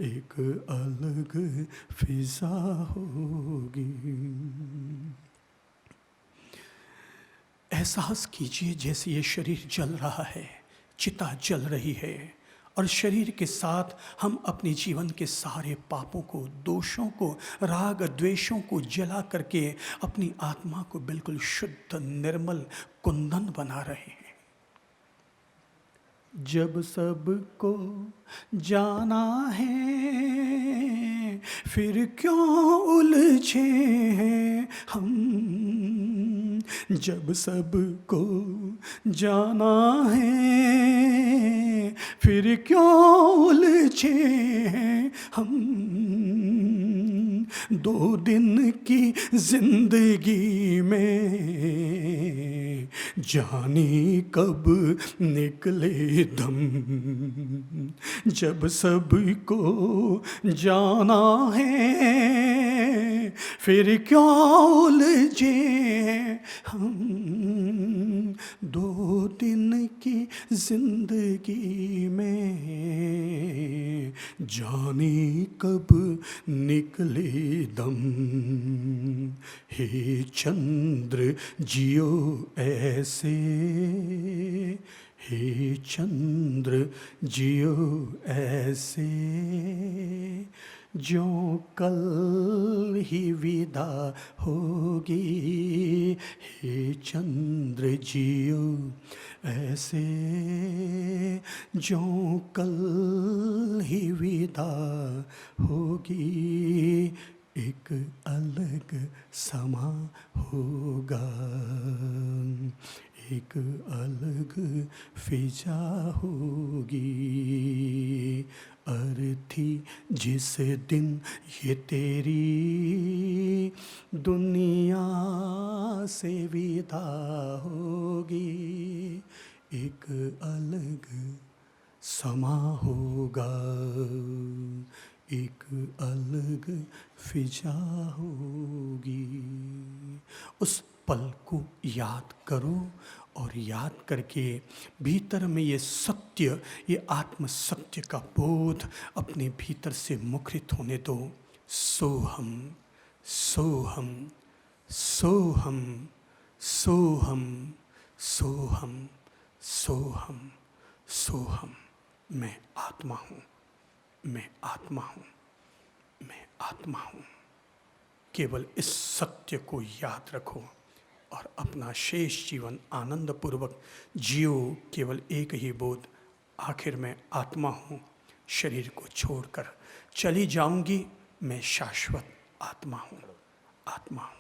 एक अलग फिजा होगी। एहसास कीजिए जैसे ये शरीर जल रहा है, चिता जल रही है, और शरीर के साथ हम अपने जीवन के सारे पापों को, दोषों को, राग द्वेषों को जला करके अपनी आत्मा को बिल्कुल शुद्ध निर्मल कुंदन बना रहे हैं। जब सबको जाना है फिर क्यों उलझे हैं हम, जब सबको जाना है फिर क्यों उलझे हैं हम, 2 दिन की जिंदगी में जाने कब निकले दम, जब सबको जाना है फिर क्यों उलझे हम, 2 दिन की जिंदगी में जाने कब निकले दम, हे चंद्र जियो ऐसे, हे चंद्र जियो ऐसे, जो कल ही विदा होगी, हे चंद्र जियो ऐसे, जो कल ही विदा होगी, एक अलग समा होगा, एक अलग फिजा होगी। अर्थी जिस दिन ये तेरी दुनिया से विदा होगी, एक अलग समा होगा, एक अलग फिजा होगी। उस पल को याद करो और याद करके भीतर में ये सत्य, ये आत्म सत्य का बोध अपने भीतर से मुखरित होने दो। सोहम सोहम सोहम सोहम सोहम सोहम सोहम। मैं आत्मा हूँ, मैं आत्मा हूँ, मैं आत्मा हूँ। केवल इस सत्य को याद रखो और अपना शेष जीवन आनंदपूर्वक जियो। केवल एक ही बोध, आखिर मैं आत्मा हूँ, शरीर को छोड़कर चली जाऊंगी, मैं शाश्वत आत्मा हूँ, आत्मा हूँ।